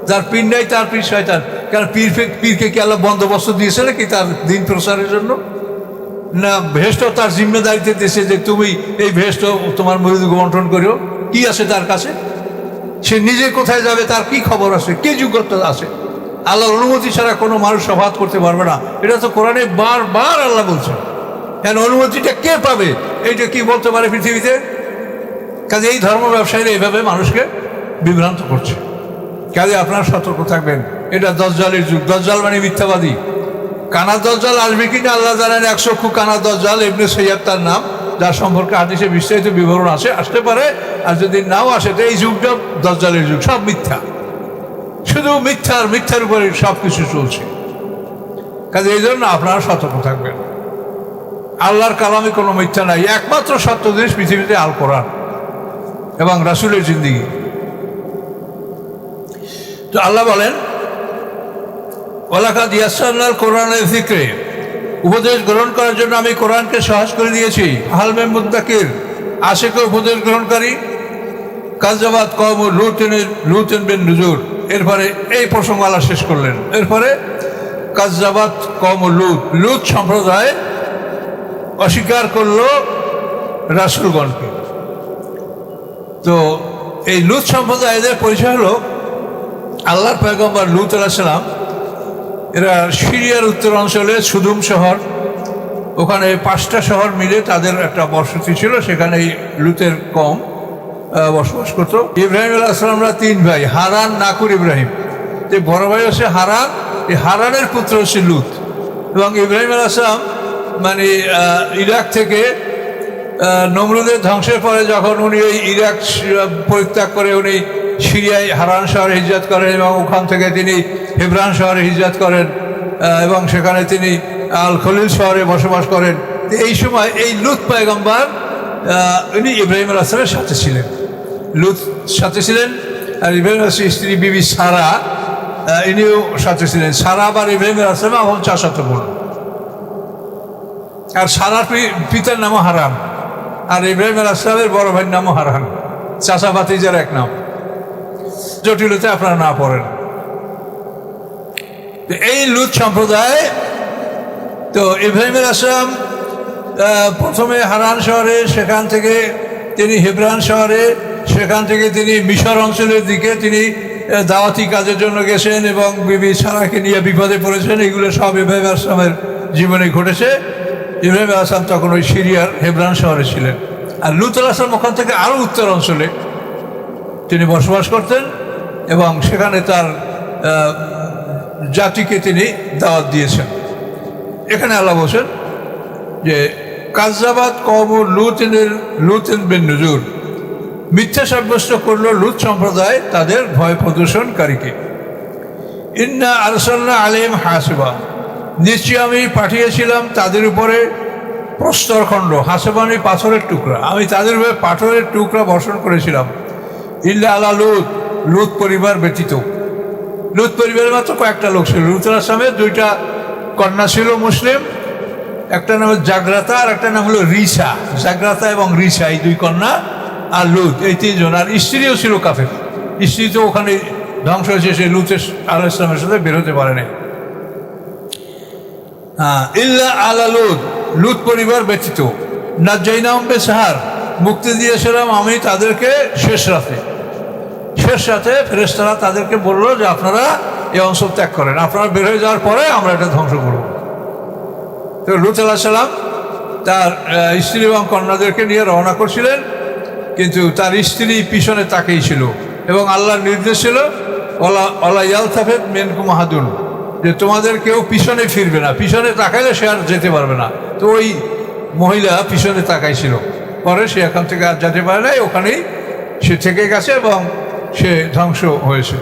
যার পীর নেই তার পীর শয়তান। কারণ পীরকে কি আল্লাহ বন্দোবস্ত দিয়েছে নাকি তার দিন প্রচারের জন্য? না, ভেস্ট তার জিম্মেদারিতে দিয়েছে যে তুমি এই ভেস্ট তোমার মরিদ বন্টন করিও। কি আছে তার কাছে? সে নিজে কোথায় যাবে তার কি খবর আছে, কি যোগ্যতা আছে? আল্লাহর অনুমতি ছাড়া কোনো মানুষ শফাত করতে পারবে না। এটা তো কোরআনে বারবার আল্লাহ বলছেন। কেন অনুমতিটা কে পাবে? এইটা কি বলতে পারে পৃথিবীতে? কাজে এই ধর্ম ব্যবসায়ীরা এইভাবে মানুষকে বিভ্রান্ত করছে। কাজে আপনারা সতর্ক থাকবেন। এটা দজ্জালের যুগ। দজ্জাল মানে মিথ্যাবাদী। কানা দজ্জাল আসবে কিনা আল্লাহ জানেন। 100 কানা দজ্জাল, ইবনে সৈয়দ তার নাম, যার সম্পর্কে হাদিসে বিস্তারিত বিবরণ আসতে পারে, আর যদি নাও আসে তো এই যুগটা দাজ্জালের যুগ, সব মিথ্যা, শুধু মিথ্যার উপরে সব কিছু চলছে। কাজে এই জন্য আপনারা সতর্ক থাকবেন। আল্লাহর কালামে কোনো মিথ্যা নাই, একমাত্র সত্য জিনিস পৃথিবীতে আল কোরআন এবং রাসূলের জিন্দেগি। তো আল্লাহ বলেন ওয়ালাকাদ ইয়াসসারনাল কোরআনের যিকরে, উপদেশ গ্রহণ করার জন্য আমি কোরআনকে সহজ করে দিয়েছি। হাল মিন মুদ্দাকির, আছে কেউ উপদেশ গ্রহণকারী? কাযযাবাত কওমু লুতিন বিন নুজুর। এরপরে এই প্রসঙ্গ আল্লাহ শেষ করলেন। এরপরে কাযযাবাত কওমু লুত সম্প্রদায় অস্বীকার করলো রাসূলগণকে। তো এই লুত সম্প্রদায় এদের পরিচয় হলো আল্লাহর পয়গম্বর লুত আলাইহিস সালাম। এরা সিরিয়ার উত্তর অঞ্চলে সুদুম শহর, ওখানে 5টা শহর মিলে তাদের একটা বসতি ছিল, সেখানে লুতের কম বসবাস করতো। ইব্রাহিম আলাইহিস সালামরা 3 ভাই, হারান, নাকুর, ইব্রাহিম। যে বড় ভাই হচ্ছে হারান, এই হারানের পুত্র হচ্ছে লুত। এবং ইব্রাহিম আলাইহিস সালাম মানে ইরাক থেকে নমরুদের ধ্বংসের পরে যখন উনি ওই ইরাক পরিত্যাগ করে উনি সিরিয়ায় হারান শহরে হিজরত করেন এবং ওখান থেকে তিনি হেবরান শহরে হিজরত করেন এবং সেখানে তিনি আল খলিল শহরে বসবাস করেন। এই সময় এই লুত পয়গম্বর উনি ইব্রাহিম আলাইহিস সালামের সাথে ছিলেন, লুত সাথে ছিলেন। আর ইব্রাহিম আলাইহিস সালামের স্ত্রী বিবি সারা ইনিও সাথে ছিলেন। সারা আবার ইব্রাহিম আলাইহিস সালাম এবং চাচাতো বোন। আর সারার পিতার নামও হারান, আর ইব্রাহিম আলাইহিস সালামের বড় ভাইয়ের নামও হারান, চাচা ভাতিজার এক নাম। জটিলতা আপনারা না পড়েন। এই লুত সম্প্রদায়, তো ইব্রাহিম আলাইহিস সালাম প্রথমে হারান শহরে, সেখান থেকে তিনি হেবরান শহরে, সেখান থেকে তিনি মিশর অঞ্চলের দিকে তিনি দাওয়াতি কাজের জন্য গেছেন এবং বিবি সারাকে নিয়ে বিপদে পড়েছেন। এগুলো সব ইব্রাহিম আলাইহিস সালামের জীবনে ঘটেছে। ইব্রাহিম আলাইহিস সালাম তখন ওই সিরিয়ার হেবরান শহরে ছিলেন। আর লুত আলাইহিস সালাম ওখান থেকে আরও উত্তর অঞ্চলে তিনি বসবাস করতেন এবং সেখানে তার জাতিকে তিনি দাওয়াত দিয়েছেন। এখানে আল্লাহ বলছেন যে কাযযাবাত কওমু লুতিন বিন নুজুর, মিথ্যা সাব্যস্ত করল লুত সম্প্রদায় তাদের ভয় প্রদর্শনকারীকে। ইন্না আরসালনা আলাইহিম হাসিবা, নিশ্চয় আমি পাঠিয়েছিলাম তাদের উপরে প্রস্তরখণ্ড, হাসিবানি পাথরের টুকরা, আমি তাদের উপরে পাথরের টুকরা বর্ষণ করেছিলাম। ইল্লা আলা লুত পরিবার ব্যতীত। লুত পরিবারের মাত্র কয়েকটা লোক ছিল। লুত আলাইহিস সালামের 2টা কন্যা ছিল মুসলিম, একটা নাম হলো জাগ্রাতা আর একটা নাম হলো রিসা। জাগ্রাতা এবং রিসা এই 2 কন্যা, আর লুত এই 3 জন। আর স্ত্রীও ছিল কাফের, স্ত্রী তো ওখানে ধ্বংস হয়েছে, সে লুত আলাইহিস সালামের সাথে বের হতে পারে না। ইল্লা আলা লুত পরিবার ব্যতীত। নাজ্জাইনাহুম বিসাহার, মুক্তি দিয়েছিলাম আমি তাদেরকে শেষ রাতে। শেষ রাতে ফেরেশতারা তাদেরকে বলল যে আপনারা এই অঞ্চল ত্যাগ করেন, আপনারা বের হয়ে যাওয়ার পরে আমরা এটা ধ্বংস করব। তো লুত আলাইহিস সালাম তার স্ত্রী এবং কন্যাদেরকে নিয়ে রওনা করছিলেন, কিন্তু তার স্ত্রী পিছনে তাকিয়ে ছিল এবং আল্লাহর নির্দেশ ছিল ওয়ালা ইয়ালতাফিত মিনকুম আহাদুন, যে তোমাদের কেউ পিছনে ফিরবে না, পিছনে তাকাইলে সে আর যেতে পারবে না। তো ওই মহিলা পিছনে তাকাইছিল, পরে সে এখান থেকে আর যেতে পারে নাই, ওখানেই সে থেকে গেছে এবং সে ধ্বংস হয়েছে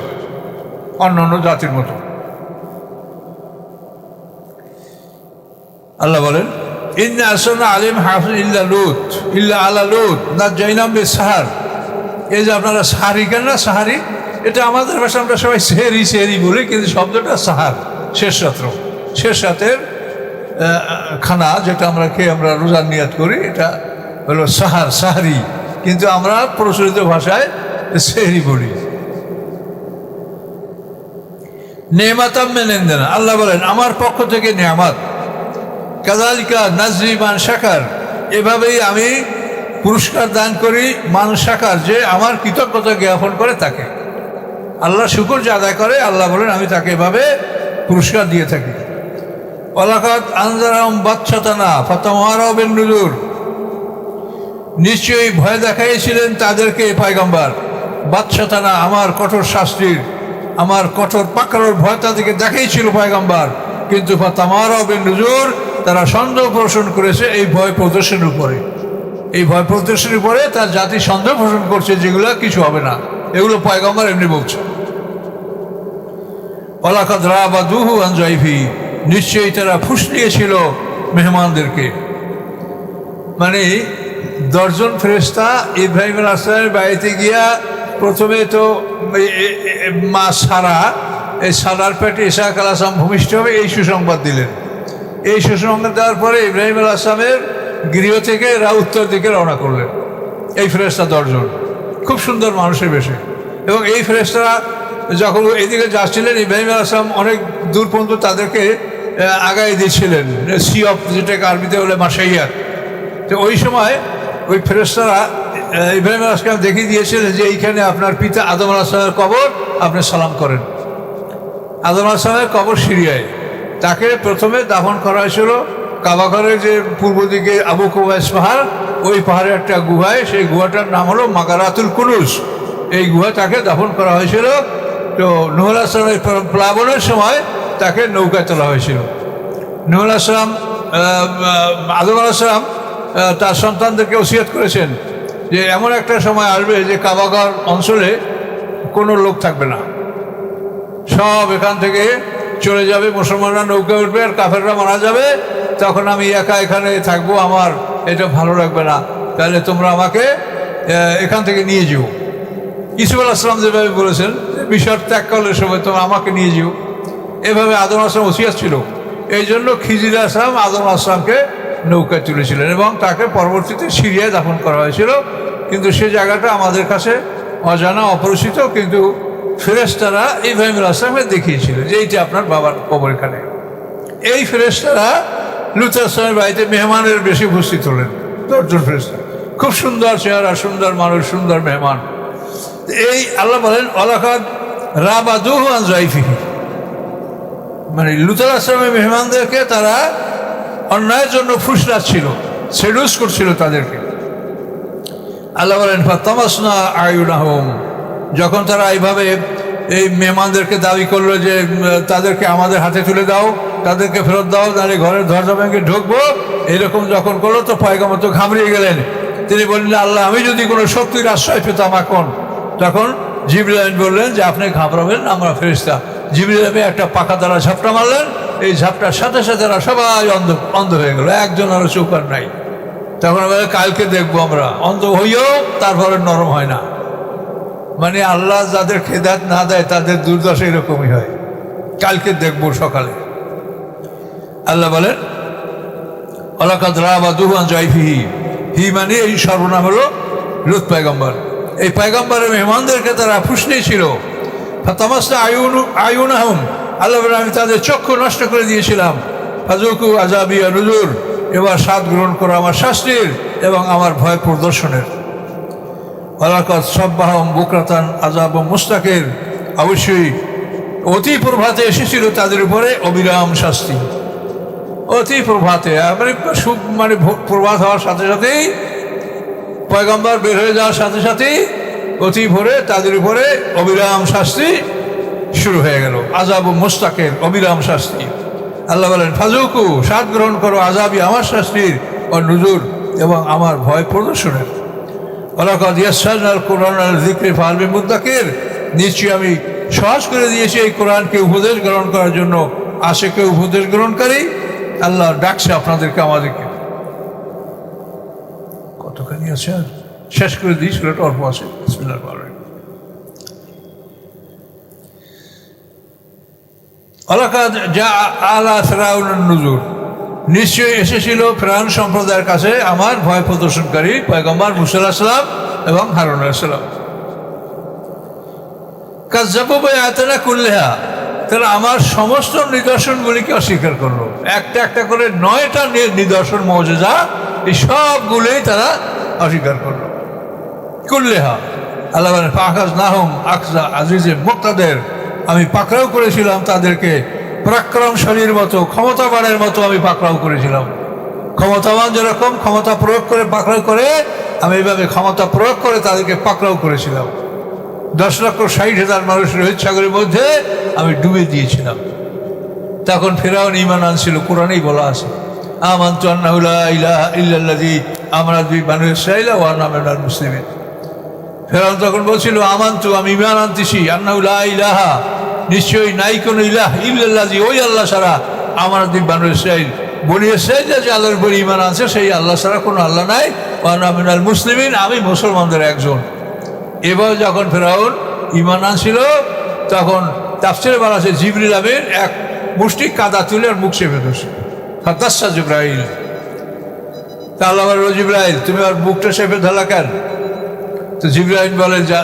অন্যান্য জাতির মতো। আল্লাহ বলেন ইন্না আরসালনা আলাইহিম হাফিজ ইল্লা আলা লুত নাজ্জাইনাহুম বিসাহার। এই যে আপনারা সাহারি কেন না, সাহারি এটা আমাদের ভাষা আমরা সবাই সেহরি বলি, কিন্তু শব্দটা সাহার, শেষ রাতের খানা যেটা আমরা খেয়ে আমরা রোজার নিয়াত করি, এটা হলো সাহারি, কিন্তু আমরা প্রচলিত ভাষায় সেহরি বলি। নেমাতাম মিন ইনদিনা, আল্লাহ বলেন আমার পক্ষ থেকে নেয়ামত। কাযালিকা নাজরি মান শাকার, এভাবেই আমি পুরস্কার দান করি মান শাকার, যে আমার কৃতজ্ঞতা জ্ঞাপন করে তাকে, আল্লাহ শুকর যে আদায় করে, আল্লাহ বলেন আমি তাকে এভাবে পুরস্কার দিয়ে থাকি। ওয়ালাকাদ আনজারহুম বাতশাতানা ফাতামারাউ বিন নুজুর, নিশ্চয়ই ভয় দেখাইছিলেন তাদেরকে পয়গম্বর, বাতশাতানা আমার কঠোর শাস্তির, আমার কঠোর পাকড়ার ভয় তাদেরকে দেখাইছিল পয়গম্বর, কিন্তু ফাতামারাউ বিন নুজুর, তারা সন্দেহ পোষণ করেছে এই ভয় প্রদর্শনের উপরে। এই ভয় প্রদর্শনের পরে তার জাতি সন্দেহ পোষণ করছে যেগুলো কিছু হবে না, এগুলো পয়গম্বর এমনি বলছে। ওয়ালাকাদ রাবাদুহু আন যায়ফি, নিশ্চয়ই তারা ফুসলিয়েছিল মেহমানদেরকে। মানে 10 জন ফেরেশতা ইব্রাহিম আলাইহিস সালামের বাড়িতে গিয়া প্রথমে তো মা সারা, এই সারার পেটে ইসহাক আলাইহিস সালাম ভূমিষ্ঠ হবে এই সুসংবাদ দিলেন। এই সুসংবাদ দেওয়ার পরে ইব্রাহিম আলাইহিস সালামের গৃহ থেকে এরা উত্তর দিকে রওনা করলেন, এই ফেরেশতা 10 জন, খুব সুন্দর মানুষের বেশে। এবং এই ফেরেশতারা যখন এদিকে যাচ্ছিলেন, ইব্রাহিম আলাইহিস সালাম অনেক দূর পর্যন্ত তাদেরকে আগায় দিচ্ছিলেন, সি অফ, যেটাকে আরবিতে বলে মাসাইয়াত। তো ওই সময় ওই ফেরেশতারা ইব্রাহিম আলাইহিস সালাম দেখিয়ে দিয়েছিলেন যে এইখানে আপনার পিতা আদম আলাইহিস সালামের কবর, আপনি সালাম করেন। আদম আলাইহিস সালামের কবর সিরিয়ায়, তাকে প্রথমে দাফন করা হয়েছিল কাবাঘরের যে পূর্ব দিকে আবু কুবাইস পাহাড়, ওই পাহাড়ের একটা গুহায়, সেই গুহাটার নাম হলো মাগারাতুল কুনুজ। এই গুহা তাকে দাফন করা হয়েছিল। তো নূহ আলাইহিস সালামের প্লাবনের সময় তাকে নৌকায় তোলা হয়েছিল। নূহ আলাইহিস সালাম, আদম আলাইহিস সালাম তার সন্তানদেরকে ওসিয়ত করেছেন যে এমন একটা সময় আসবে যে কাবাঘর অঞ্চলে কোনো লোক থাকবে না, সব এখান থেকে চলে যাবে, মুসলমানরা নৌকায় উঠবে আর কাফেররা মারা যাবে। তখন আমি একা এখানে থাকবো, আমার এটা ভালো লাগবে না, তাহলে তোমরা আমাকে এখান থেকে নিয়ে যেও। ইসুফ আলাইহিস সালাম যেভাবে বলেছেন মিশর ত্যাগ করলে সময় তোমরা আমাকে নিয়ে যেও, এভাবে আদম আলাইহিস সালাম ওসিয়ত ছিল। এই জন্য খিজির আলাইহিস সালাম আদম আলাইহিস সালামকে নৌকায় তুলেছিলেন এবং তাকে পরবর্তীতে সিরিয়ায় দাফন করা হয়েছিল। কিন্তু সে জায়গাটা আমাদের কাছে অজানা, অপরিচিত, কিন্তু ফেরেশতারা ইব্রাহিম আলাইহিস সালামকে দেখিয়েছিল যে এইটা আপনার বাবার কবর এখানে। এই ফেরেশতারা লূত আলাইহিস সালামের বাড়িতে মেহমানের বেশি উপস্থিত হলেন, 10 জন ফেরেশতা, খুব সুন্দর চেহারা, সুন্দর মানুষ, সুন্দর মেহমান। এই আল্লাহ বলেন ওয়ালাকাদ রাবাদুহু আন যায়ফিহি, মানে লূত আলাইহিস সালামের মেহমানদেরকে তারা অন্যায়ের জন্য ফুসলাচ্ছিল, সেডুস করছিল তাদেরকে। আল্লাহ বলেন ফাতামাসনা আয়ুনাহুম, যখন তারা এইভাবে এই মেহমানদেরকে দাবি করলো যে তাদেরকে আমাদের হাতে তুলে দাও, তাদেরকে ফেরত দাও, তাহলে ঘরের দরজা ভেঙে ঢুকবো, এরকম যখন করলো তো পয়গম্বর তো ঘাবড়িয়ে গেলেন। তিনি বললেন আল্লাহ, আমি যদি কোনো শক্তির আশ্রয় পেতাম এখন। তখন জিবরিল আমিন বললেন যে আপনি ঘাবড়াবেন, আমরা ফেরেশতা। জিবরিল আমিন একটা পাকা দ্বারা ঝাপটা মারলেন, এই ঝাপটার সাথে সাথে তারা সবাই অন্ধ হয়ে গেল, একজন আরো চোখ আর নাই। তখন আমরা কালকে দেখবো, আমরা অন্ধ হইও তারপরে নরম হয় না। মানে আল্লাহ যাদের খেদাত না দেয় তাদের দুর্দশা এরকমই হয়। কালকে দেখবো সকালে। আল্লাহ বলেন ওয়ালাকাদ রাবাদুহু আন যায়ফিহি, হি মানে এই সর্বনাম হলো লূত পয়গম্বর। এই পয়গম্বরের মেহমানদেরকে তারা ফুসলিয়েছিল। ফাতামাসনা আয়ুনাহুম, আল্লাহ বলেন আমি তাদের চক্ষু নষ্ট করে দিয়েছিলাম। ফাযুকু আযাবি ওয়া নুযুর, এবার স্বাদ গ্রহণ করো আমার শাস্তির এবং আমার ভয় প্রদর্শনের। ওয়ালাকাদ সাব্বাহাহুম বুকরাতান আযাবুম মুস্তাকির, অবশ্যই অতি প্রভাতে এসেছিল তাদের উপরে অবিরাম শাস্তি। অতি প্রভাতে, মানে প্রভাত হওয়ার সাথে সাথেই, পয়গম্বর বের হয়ে যাওয়ার সাথে সাথেই অতি ভোরে তাদের উপরে অবিরাম শাস্তি শুরু হয়ে গেল। আযাবুম মুস্তাকির, অবিরাম শাস্তি। আল্লাহ বলেন ফাযুকু, স্বাদ গ্রহণ করো আযাবি, আমার শাস্তির, ও নুযুর, এবং আমার ভয় প্রদর্শনের। ওয়ালাকাদ ইয়াসসারনাল কুরআনা লিযিকরি ফাহাল মিন মুদ্দাকির, নিশ্চয়ই আমি সহজ করে দিয়েছি এই কোরআনকে উপদেশ গ্রহণ করার জন্য। আসে কেউ উপদেশ গ্রহণকারী? আল্লাহ ডাকছে আপনাদেরকে, আমাদেরকে। কতখানি আছে আর শেষ করে দিই, সুরাটা অল্প আছে। বিসমিল্লাহির রহমানির রহিম। ওয়ালাকাদ জাআ আলা ফিরআউনান নুযুর, নিশ্চয়ই এসেছিল ফিরআউন সম্প্রদায়ের কাছে আমার ভয় প্রদর্শনকারী পয়গম্বর মূসা আলাইহিস সালাম এবং হারুন আলাইহিস সালাম। কাযযাবু বিআয়াতিনা কুল্লিহা, তারা আমার সমস্ত নিদর্শনগুলিকে অস্বীকার করলো। একটা একটা করে 9টা নিদর্শন মুজিজা, এই সবগুলোই তারা অস্বীকার করলো। কুল্লিহা, আল্লাহ বলেন ফাআখাযনাহুম আখযা আজিজে মুক্তাদের, আমি পাকড়াও করেছিলাম তাদেরকে পরাক্রমশালীর মতো, ক্ষমতাবানের মতো আমি পাকড়াও করেছিলাম। ক্ষমতাবান যেরকম ক্ষমতা প্রয়োগ করে পাকড়াও করে, আমি এইভাবে ক্ষমতা প্রয়োগ করে তাদেরকে পাকড়াও করেছিলাম। 10,60,000 মানুষ রোহিত সাগরের মধ্যে আমি ডুবে দিয়েছিলাম। তখন ফিরআউন ঈমান আনছিল, কোরআনেই বলা আছে আমানতু আন্নাহু লা ইলাহা ইল্লাল্লাযী আমরা দুই বানু ইসরাঈল ওয়া আনা মিনাল মুসলিমিন। ফেরাউন তখন বলছিল, আমানতু, আমি ঈমান আনতেছি, আন্নাহু লা ইলাহা, নিশ্চয়ই নাই কোনো ইলাহ ইল্লাল্লাহি, ওই আল্লাহ ছাড়া আমার দুই বানু ইসরাঈল বনি ইসরাঈল যে আল্লাহর উপর ঈমান আনছে সেই আল্লাহ ছাড়া কোনো আল্লাহ নাই, ওয়া আনা মিনাল মুসলিমিন, আমি মুসলমানদের একজন। এবার যখন ফেরাউন ঈমান আনছিল তখন তাফসীরে বলা আছে জিবরিল আমিন এক মুষ্টি কাদা তুলে আর মুখ চেপে ধরছে। ফাতাসসা জিবরাইল, তা আল্লাহ বলে, ও জিবরাইল তুমি আর মুখটা চেপে ধরলা কেন? তো জিবরাইল বলে, যা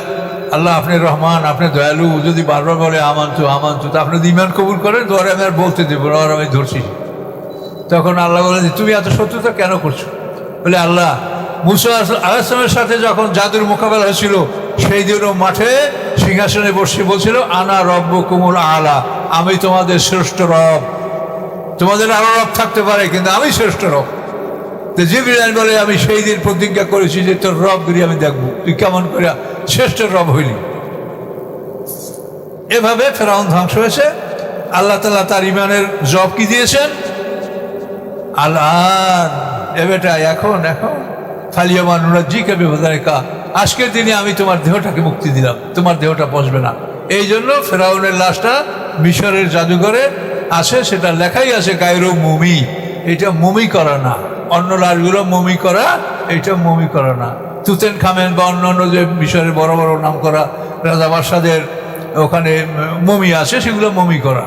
আল্লাহ আপনি রহমান, আপনি দয়ালু, যদি বারবার বলে আমানতু আমানতু, তা আপনি ঈমান কবুল করেন তো আর আমি আর বলতে দেবো না, আর আমি ধরছি। তখন আল্লাহ বলে, তুমি এত শত্রুতা কেন করছো? বলে, আল্লাহ মুসা আলাইহিস সালামের সাথে যখন জাদুর মোকাবেলা হয়েছিল সেই দিনও মাঠে সিংহাসনে বসে বলছিল, আনা রব্বুকুমুল আলা, আমি তোমাদের শ্রেষ্ঠ রব, তোমাদের আরো রব থাকতে পারে কিন্তু আমি শ্রেষ্ঠ রব। তো জিবরাইল বলে, আমি সেই দিন প্রতিজ্ঞা করেছি যে তোর রবগিরি আমি দেখবো, তুই কেমন করে শ্রেষ্ঠ রব হইলি। এভাবে ফেরাউন ধ্বংস হয়েছে। আল্লাহ তাআলা তার ঈমানের জব কি দিয়েছেন? আল্লাহ এ বেটা এখন এখন ফালিয়ামা নুনাজ্জিকা বিবাদারিকা, আজকের দিনে আমি তোমার দেহটাকে মুক্তি দিলাম, তোমার দেহটা পচবে না। এই জন্য ফেরাউনের লাশটা মিশরের জাদুঘরে আছে, সেটা লেখাই আছে গায়রু মুমি, এটা মুমি করা না। অন্য লাশগুলো মুমি করা, এটা মুমি করা না। তুতেন খামেন বা অন্য অন্য যে মিশরের বড় বড় নাম করা রাজা বাদশাদের ওখানে মমি আছে, সেগুলো মমি করা।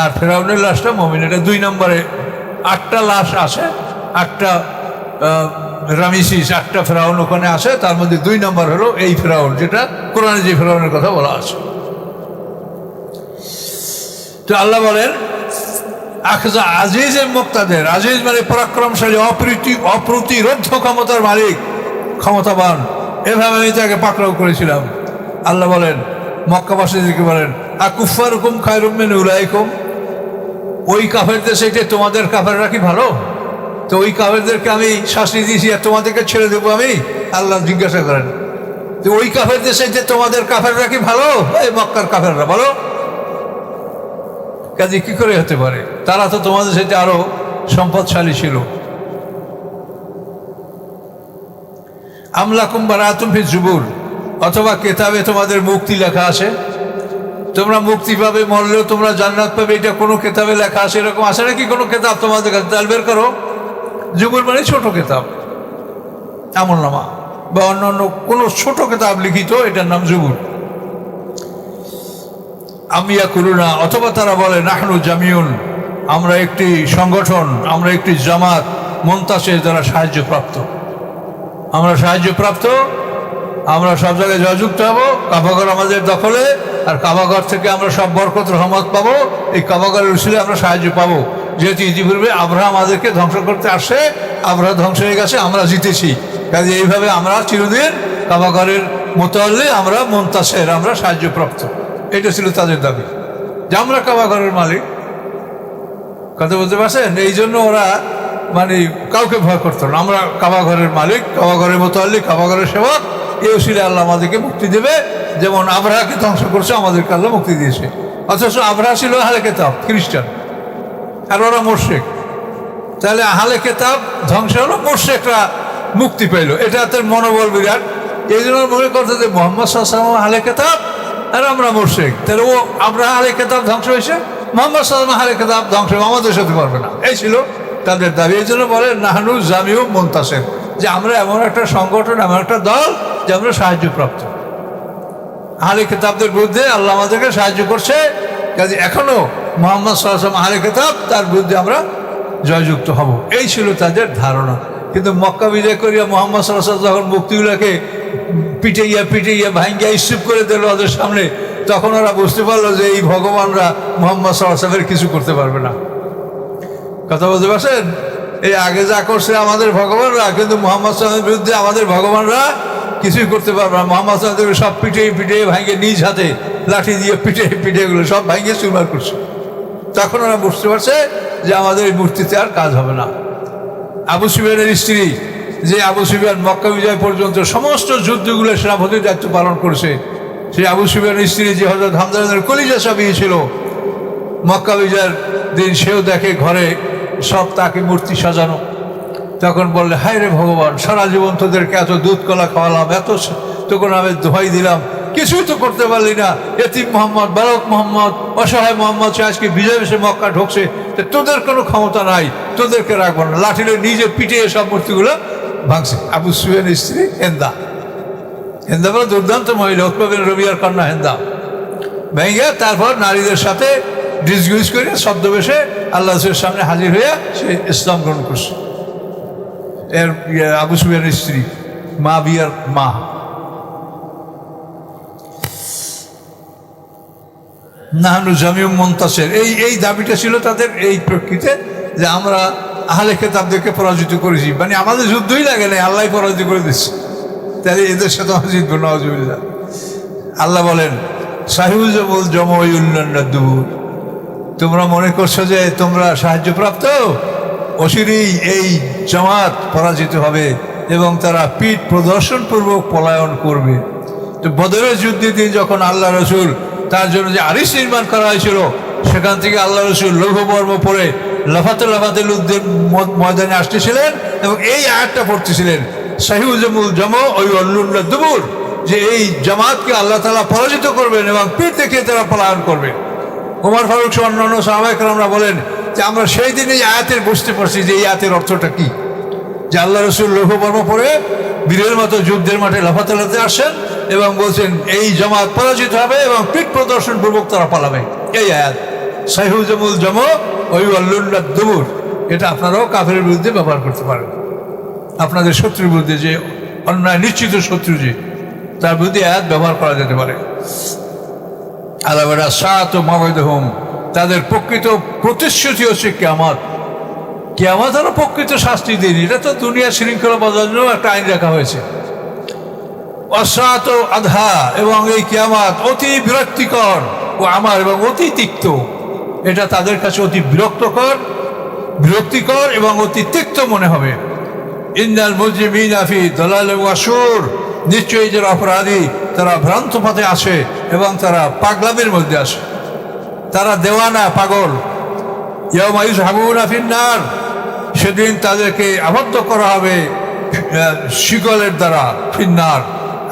আর ফেরাউনের লাশটা মমিন। এটা 2 নম্বরে 8টা লাশ আছে, 8টা রামিসিস, 8টা ফেরাউন ওখানে আছে, তার মধ্যে 2 নম্বর হলো এই ফেরাউন, যেটা কোরআনে যে ফেরাউনের কথা বলা আছে। তো আল্লাহ বলেন, আখজা আজিজ মুক্তাদের, আজিজ মানে পরাক্রমশালী, অপ্রতিরোধ ক্ষমতার মালিক, ক্ষমতাবান। এভাবে আমি তাকে পাকড়াও করেছিলাম। আল্লাহ বলেন মক্কাবাসীদেরকে বলেন, আকুফারুকুম খায়রুম মিন উলাইকুম, ওই কাফেরদের চাইতে তোমাদের কাফেররা কি ভালো? তো ওই কাফেরদেরকে আমি শাস্তি দিয়েছি আর তোমাদেরকে ছেড়ে দেবো আমি? আল্লাহ জিজ্ঞাসা করেন, তো ওই কাফেরদের চাইতে তোমাদের কাফেররা কি ভালো? এই মক্কার কাফেররা ভালো? কাজে কি করে হতে পারে? তারা তো তোমাদের সাথে আরো সম্পদশালী ছিল। আমলাকুম বারাতুম ফি জুবুর, অথবা কেতাবে তোমাদের মুক্তি লেখা আছে, তোমরা মুক্তি পাবে, মরলেও তোমরা জান্নাত পাবে, এটা কোনো কেতাবে লেখা আছে? এরকম আছে নাকি কোনো কেতাব তোমাদের কাছে? তাহলে বের করো। জুবুর মানে ছোট কেতাব, আমলনামা বা অন্য অন্য কোনো ছোট কেতাব লিখিত, এটার নাম জুবুর। আমিয়া কুলুনা, অথবা তারা বলে নাহনু জামিউন, আমরা একটি সংগঠন, আমরা একটি জামাত, মুনতাসির, দ্বারা সাহায্যপ্রাপ্ত, আমরা সাহায্যপ্রাপ্ত, আমরা সব জায়গায় জয়যুক্ত হব, কাবাঘর আমাদের দখলে, আর কাবাঘর থেকে আমরা সব বরকত রহমত পাবো, এই কাবাঘরের উসিলে আমরা সাহায্য পাবো। যেহেতু ইতিপূর্বে আব্রাহা আমাদেরকে ধ্বংস করতে আসে, আব্রাহা ধ্বংস হয়ে গেছে, আমরা জিতেছি, কাজে এইভাবে আমরা চিরদিন কাবাঘরের মোতাল্লি, আমরা মুনতাসির, আমরা সাহায্যপ্রাপ্ত। এটা ছিল তাদের দাবি যে আমরা কাবাঘরের মালিক। কথা বলতে পারছেন? এই জন্য ওরা মানে কাউকে ভয় করতো না। আমরা কাবাঘরের মালিক, কাবাঘরের মোতাল্লি, কাবাঘরের সেবক, এই উসিলে আল্লাহ আমাদেরকে মুক্তি দেবে। যেমন আব্রাহাকে ধ্বংস করছে, আমাদেরকে আল্লাহ মুক্তি দিয়েছে। অথচ আব্রাহা ছিল আহলে কেতাব, খ্রিস্টান, আর ওরা মুশরিক। তাহলে আহলে কেতাব ধ্বংস হলো, মুশরিকরা মুক্তি পেল, এটা তার মনোবল বিরাট। এই জন্য মনে করতে যে মুহাম্মদ সাল্লাল্লাহু আলাইহি ওয়াসাল্লাম আহলে কেতাব আর আমরা মুশরিক, তাহলে ও আব্রাহা আহলে কেতাব ধ্বংস হয়েছে, মুহাম্মদ সাল্লাল্লাহু আলাইহি ওয়াসাল্লাম আহলে কেতাব ধ্বংস আমাদের সাথে পারবে না। এই ছিল তাদের দাবি। এই জন্য বলে নাহনু জামিউ মুনতাসির, যে আমরা এমন একটা সংগঠন, এমন একটা দল যে আমরা সাহায্যপ্রাপ্ত। আহলে কেতাবদের বিরুদ্ধে আল্লাহ আমাদেরকে সাহায্য করছে, কাজে এখনো মুহাম্মদ সাল্লাল্লাহু আলাইহি ওয়াসাল্লাম আহলে কেতাব, তার বিরুদ্ধে আমরা জয়যুক্ত হব। এই ছিল তাদের ধারণা। কিন্তু মক্কা বিজয় করিয়া মুহাম্মদ সাল্লাল্লাহু আলাইহি ওয়াসাল্লাম যখন মুক্তিগুলোকে পিটাইয়া ভাঙ্গিয়া স্তূপ করে দিল ওদের সামনে, তখন ওরা বুঝতে পারলো যে এই ভগবানরা মুহাম্মদ সাল্লাল্লাহু আলাইহি ওয়াসাল্লামের কিছু করতে পারবে না। কথা বলতে পারছেন? এই আগে যা করছে আমাদের ভগবানরা, কিন্তু মুহাম্মদ সাল্লাল্লাহু আলাইহি ওয়াসাল্লামের বিরুদ্ধে আমাদের ভগবানরা কিছুই করতে পারবে না। মুহাম্মদ সাল্লাল্লাহু আলাইহি ওয়াসাল্লাম সব পিটিয়ে ভাঙে, নিজ হাতে লাঠি দিয়ে পিটিয়ে এগুলো সব ভাঙিয়ে চুরমার করছে। তখন ওরা বুঝতে পারছে যে আমাদের এই মূর্তিতে আর কাজ হবে না। আবু সুফিয়ানের স্ত্রী, যে আবু সুফিয়ান মক্কা বিজয় পর্যন্ত সমস্ত যুদ্ধগুলোর সেনাপতির দায়িত্ব পালন করেছে, সেই আবু সুফিয়ানের স্ত্রী যে হযরত হামজার কলিজা চাপিয়ে ছিল, মক্কা বিজয়ের দিন সেও দেখে ঘরে সব তাকে মূর্তি সাজানো, তখন বললে, হায় রে ভগবান, সারা জীবন তোদেরকে এত দুধ কলা খাওয়ালাম, এত তোকে আমি দোহাই দিলাম, কিছুই তো করতে পারলি না। এতিম মোহাম্মদ, বালক মোহাম্মদ, অসহায় মোহাম্মদ সে আজকে বিজয় বেশে মক্কা ঢুকছে, তোদের কোনো ক্ষমতা নাই, তোদেরকে রাখবো না। লাঠিলে নিজে পিঠে সব মূর্তিগুলো ভাঙছে। আবু সুফিয়ানের স্ত্রী হেন্দা, হেন্দা বলে দুর্দান্ত মহিলা, উতবা বিন রবিয়ার কন্যা হেন্দা, ভেঙে তারপর নারীদের সাথে ডিসগুইজ করে ছদ্মবেশে আল্লাহ রসুলের সামনে হাজির হয়ে সে ইসলাম গ্রহণ করছে। এর আবু সুফিয়ানের স্ত্রী, মা বিয়ার মা। নাহানু জামিউ মুনতাসির, এই দাবিটা ছিল তাদের এই প্রকৃতিতে, যে আমরা আহলে কিতাবদেরকে পরাজিত করেছি, মানে আমাদের যুদ্ধই লাগে না, আল্লাহ পরাজিত করে দিচ্ছে, তাহলে এদের সাথে আমরা জিতবো না। আল্লাহ বলেন, সাহিবুল জমউল্লাহ, তোমরা মনে করছো যে তোমরা সাহায্যপ্রাপ্ত, অচিরেই এই জামাত পরাজিত হবে এবং তারা পিঠ প্রদর্শনপূর্বক পলায়ন করবে। তো বদরের যুদ্ধের দিন যখন আল্লাহ রসুল তার জন্য যে আরিশ নির্মাণ করা হয়েছিল, সেখান থেকে আল্লাহ রসুল লৌহবর্ম পরে লাফাতে লাফাতে যুদ্ধের ময়দানে আসতেছিলেন এবং এই আয়াতটা পড়তেছিলেন, সাহিউল জমউল্লাহ, যে এই জামাতকে আল্লাহ তাআলা পরাজিত করবেন এবং পিঠ দেখিয়ে তারা পলায়ন করবে। ওমর ফারুক সহ অন্যান্য সাহাবায়ে কেরামরা বলেন যে আমরা সেই দিন এই আয়াতের বুঝতে পারছি যে এই আয়াতের অর্থটা কি, যে আল্লাহ রসুল লৌহবর্ম পরে বীরের মতো যুদ্ধের মাঠে লাফাতে লাফাতে আসেন এবং বলছেন এই জামাত পরাজিত হবে এবং পিঠ প্রদর্শন পূর্বক তারা পালাবে। এই আয়াত সাহিউল জমউল্লাহ, এটা আপনারাও কাফেরের বিরুদ্ধে ব্যবহার করতে পারেন। আপনাদের শত্রুর বিরুদ্ধে, যে অন্যায় নিশ্চিত শত্রু, যে তার বিরুদ্ধে আয়াত ব্যবহার করা যেতে পারে। আল্লাহ সাত ও মাওয়াইদুহুম, তাদের প্রকৃত প্রতিশ্রুতি হচ্ছে কিয়ামত। কিয়ামত হলো প্রকৃত শাস্তি দিন। এটা তো দুনিয়ার শৃঙ্খলা বজায় জন্য একটা আইন রাখা হয়েছে। অসাত ও আধা, এবং এই কিয়ামত অতি বিরক্তিকর ও আমার এবং অতি তিক্ত। এটা তাদের কাছে অতি বিরক্তিকর এবং অতি তিক্ত মনে হবে। ইন্নাল মুজরিমিনা ফি দালালিন ওয়া সুর, নিশ্চয়ই যারা অপরাধী তারা ভ্রান্ত পথে আসে এবং তারা পাগলামির মধ্যে আসে, তারা দেওয়ানা, পাগল। ইয়াউমা ইউযহাবুনা ফিন-নার, সেদিন তাদেরকে আবদ্ধ করা হবে শিকলের দ্বারা, ফিন-নার,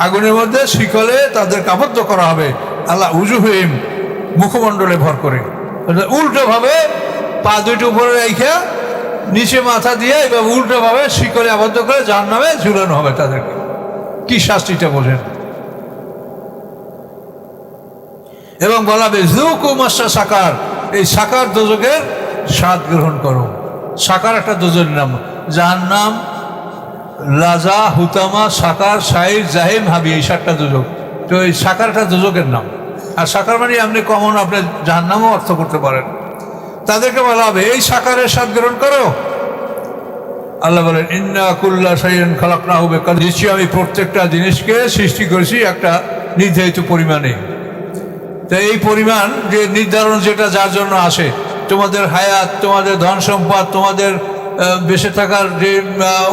আগুনের মধ্যে শিকলে তাদেরকে আবদ্ধ করা হবে। আল্লাহ উজুহিম, মুখমণ্ডলে ভর করে, উল্টোভাবে পা দুটো উপরে রেখে নিচে মাথা দিয়ে এবার উল্টোভাবে শিকলে আবদ্ধ করে জাহান্নামে ঝুলানো হবে তাদেরকে। কি শাস্তিটা বোঝেন। এবং বলা হবে যুকু মাসা সাকার, এই সাকার দোজকের স্বাদ গ্রহণ করো। সাকার একটা দোজকের নাম, জাহান্নাম, লাজা, হুতামা, সাকার, সাইর, জাহিম, হাবি, এই 7টা দোজক। তো এই সাকার একটা দোজকের নাম। আর সাকার মানে আপনি কমন আপনি জাহান্নামও অর্থ করতে পারেন। তাদেরকে বলা হবে এই সাকারের স্বাদ গ্রহণ করো। আল্লাহ বলেন, ইন্না কুল্লা শাইইন খালাকনাহু বিকাদর, নিশ্চয়ই আমি প্রত্যেকটা জিনিসকে সৃষ্টি করেছি একটা নির্ধারিত পরিমাণে। তো এই পরিমাণ যে নির্ধারণ, যেটা যার জন্য আসে, তোমাদের হায়াত, তোমাদের ধন সম্পদ, তোমাদের বেঁচে থাকার যে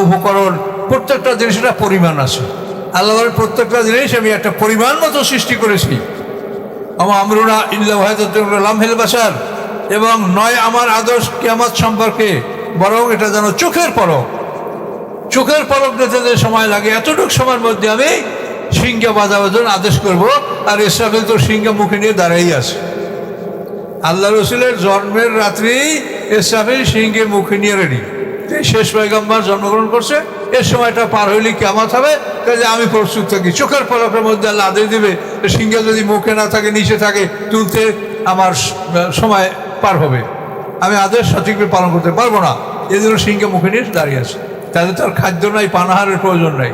উপকরণ, প্রত্যেকটা জিনিসের পরিমাণ আছে। আল্লাহ বলেন, প্রত্যেকটা জিনিস আমি একটা পরিমাণ মতো সৃষ্টি করেছি। আমা আমরুনা ইল্লা ওয়াহিদাতুন লামহিল বাশার, এবং নয় আমার আদর্শ কিয়ামত সম্পর্কে, বরং এটা যেন চোখের পলক দিতে যে সময় লাগে, এতটুকু সময়ের মধ্যে আমি সিংহা বাজাবার জন্য আদেশ করব। আর ইসরাফিল তো সিংহা মুখে নিয়ে দাঁড়াই আছে। আল্লাহ রসুলের জন্মের রাত্রি ইসরাফিল সিংহে মুখে নিয়ে রেডি। শেষ পয়গম্বর জন্মগ্রহণ করছে, এর সময়টা পার হইলে কিয়ামত হবে, কাজে আমি প্রস্তুত থাকি। চোখের পলকের মধ্যে আল্লাহ আদেশ দেবে, সিংহা যদি মুখে না থাকে, নিচে থাকে, তুলতে আমার সময় পার হবে, আমি আদেশ সঠিকভাবে পালন করতে পারবো না। এই জন্য সিংহা মুখে নিয়ে দাঁড়িয়ে আছে। তাদের তো আর খাদ্য নাই, পানাহারের প্রয়োজন নাই।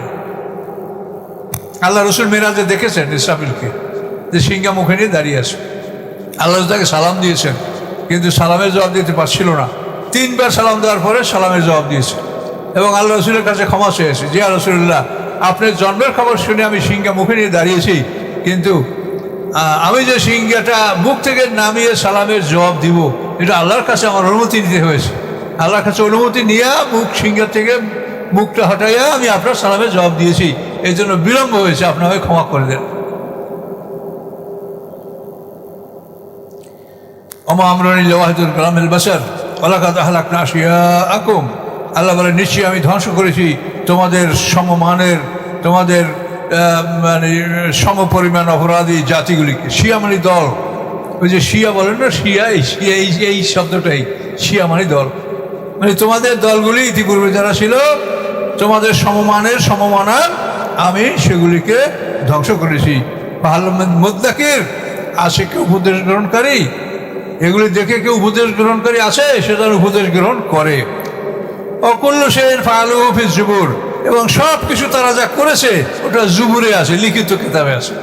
আল্লাহ রসুল মেরাজে দেখেছেন ইসরাফিলকে, যে সিংহা মুখে নিয়ে দাঁড়িয়ে আছে। আল্লাহ তাকে সালাম দিয়েছেন, কিন্তু সালামের জবাব দিতে পারছিল না। 3 বার সালাম দেওয়ার পরে সালামের জবাব দিয়েছে এবং আল্লাহ রসুলের কাছে ক্ষমা চেয়েছে, যে রাসূলুল্লাহ, আপনার জন্মের খবর শুনে আমি সিংহা মুখে নিয়ে দাঁড়িয়েছি, কিন্তু আমি যে সিংহাটা মুখ থেকে নামিয়ে সালামের জবাব দিব, এটা আল্লাহর কাছে আমার অনুমতি নিতে হয়েছে। আল্লাহর কাছে অনুমতি নিয়ে সিংহা থেকে মুখটা হটাইয়া আমি আপনার সালামের জবাব দিয়েছি, এই জন্য বিলম্ব হয়েছে, আপনাকে ক্ষমা করে দেন। আমা আমরুনা ইল্লা ওয়াহিদাতুন কালামিল বাশার ওয়ালাকাদ আহলাকনা আশিয়াআকুম, আল্লাহ বলে, নিশ্চয়ই আমি ধ্বংস করেছি তোমাদের সমমানের, তোমাদের মানে সমপরিমাণ অপরাধী জাতিগুলিকে। শিয়া মানে দল, ওই যে শিয়া বলেন না, শিয়া এই শব্দটাই, শিয়া মানে দল, মানে তোমাদের দলগুলি ইতিপূর্বে যারা ছিল তোমাদের সমমানের সমমানার, আমি সেগুলিকে ধ্বংস করেছি। মুদ্দাকির, আছে কেউ উপদেশ গ্রহণকারী? এগুলি দেখে কেউ উপদেশ গ্রহণকারী আছে? সেটার উপদেশ গ্রহণ করে। অকুল্ল সেন ফালু ফি জুবুর, এবং সব কিছু তারা যা করেছে ওটা জুবুরে আছে, লিখিত কিতাবে আছে।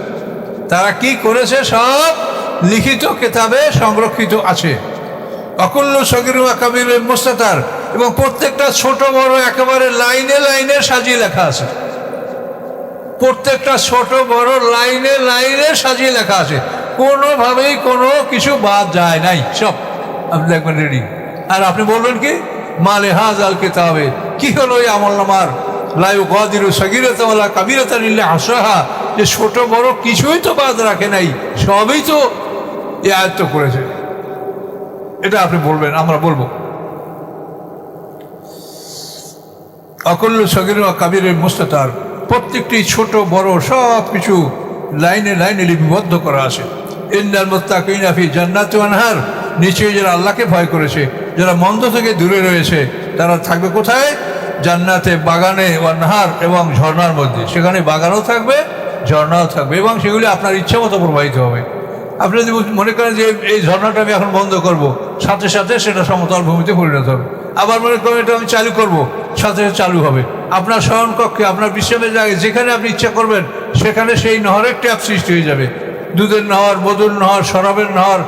তারা কি করেছে সব লিখিত কিতাবে সংরক্ষিত আছে। অকুল্ল সগির কাবির মুস্তাতার, এবং প্রত্যেকটা ছোট বড় একেবারে লাইনে লাইনে সাজিয়ে লেখা আছে। প্রত্যেকটা ছোট বড় লাইনে লাইনে সাজিয়ে লেখা আছে, কোনোভাবেই কোনো কিছু বাদ যায় নাই, সব আপনি দেখবেন রেডি। আর আপনি বলবেন কি, মালে হাজ আল কিতাবে, কি হলো এই আমলনামার, লায়ু গাদিরু সগীরাতান ওয়ালা কাবীরাতান ইল্লা আহসাহা, যে ছোট বড় কিছুই তো বাদ রাখে নাই, সবই তো এ আয়ত্ত করেছে। এটা আপনি বলবেন, আমরা বলবো। অকুল্ল সগীর কাবীরের মুস্তাতার, প্রত্যেকটি ছোট বড় সব কিছু লাইনে লাইনে লিপিবদ্ধ করা আছে। ইন্নাল মুত্তাকিনা ফি জান্নাতি ওয়া আনহার, নিশ্চয়ই যারা আল্লাহকে ভয় করেছে, যারা মন্দ থেকে দূরে রয়েছে, তারা থাকবে কোথায়? জান্নাতে, বাগানে, ওয়া নাহার, এবং ঝর্ণার মধ্যে। সেখানে বাগানও থাকবে, ঝর্ণাও থাকবে, এবং সেগুলি আপনার ইচ্ছা মতো প্রবাহিত হবে। আপনি যদি মনে করেন যে এই ঝর্ণাটা আমি এখন বন্ধ করব, সাথে সাথে সেটা সমতল ভূমিতে পরিণত হবে। আবার মনে করেন এটা আমি চালু করব, সাথে সাথে চালু হবে। আপনার শয়নকক্ষে, আপনার বিশ্রামের জায়গায়, যেখানে আপনি ইচ্ছা করবেন সেখানে সেই নহরের ট্যাপ সৃষ্টি হয়ে যাবে। দুধের নহর, মধুর নহর, শরাবের নহর,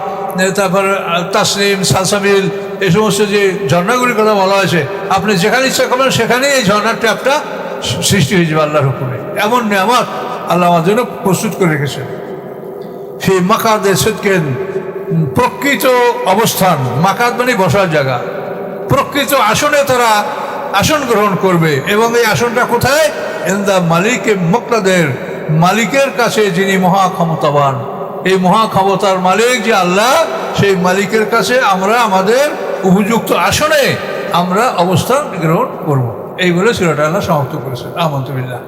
তারপর তাসনিম, সালসাবিল, এই সমস্ত যে ঝর্ণাগুলির কথা বলা হয়েছে, আপনি যেখানে ইচ্ছা করবেন সেখানেই এই ঝর্ণার ট্যাপটা সৃষ্টি হয়ে যাবে আল্লাহর হুকুমে। এমন নেয়ামত আল্লাহ আমার জন্য প্রস্তুত করে রেখেছেন। সেই মাকাদে সিদকিন, প্রকৃত অবস্থান, মাকাদ মানে বসার জায়গা, প্রকৃত আসনে তারা আসন গ্রহণ করবে। এবং এই আসনটা কোথায়? ইনদা মালিকে মুক্তাদের, মালিকের কাছে, যিনি মহা ক্ষমতাবান। এই মহা ক্ষমতার মালিক যে আল্লাহ, সেই মালিকের কাছে আমরা আমাদের উপযুক্ত আসনে আমরা অবস্থান গ্রহণ করব। এই বলে সূরাটা আল্লাহ সমাপ্ত করেছেন। আমানতু বিল্লাহ।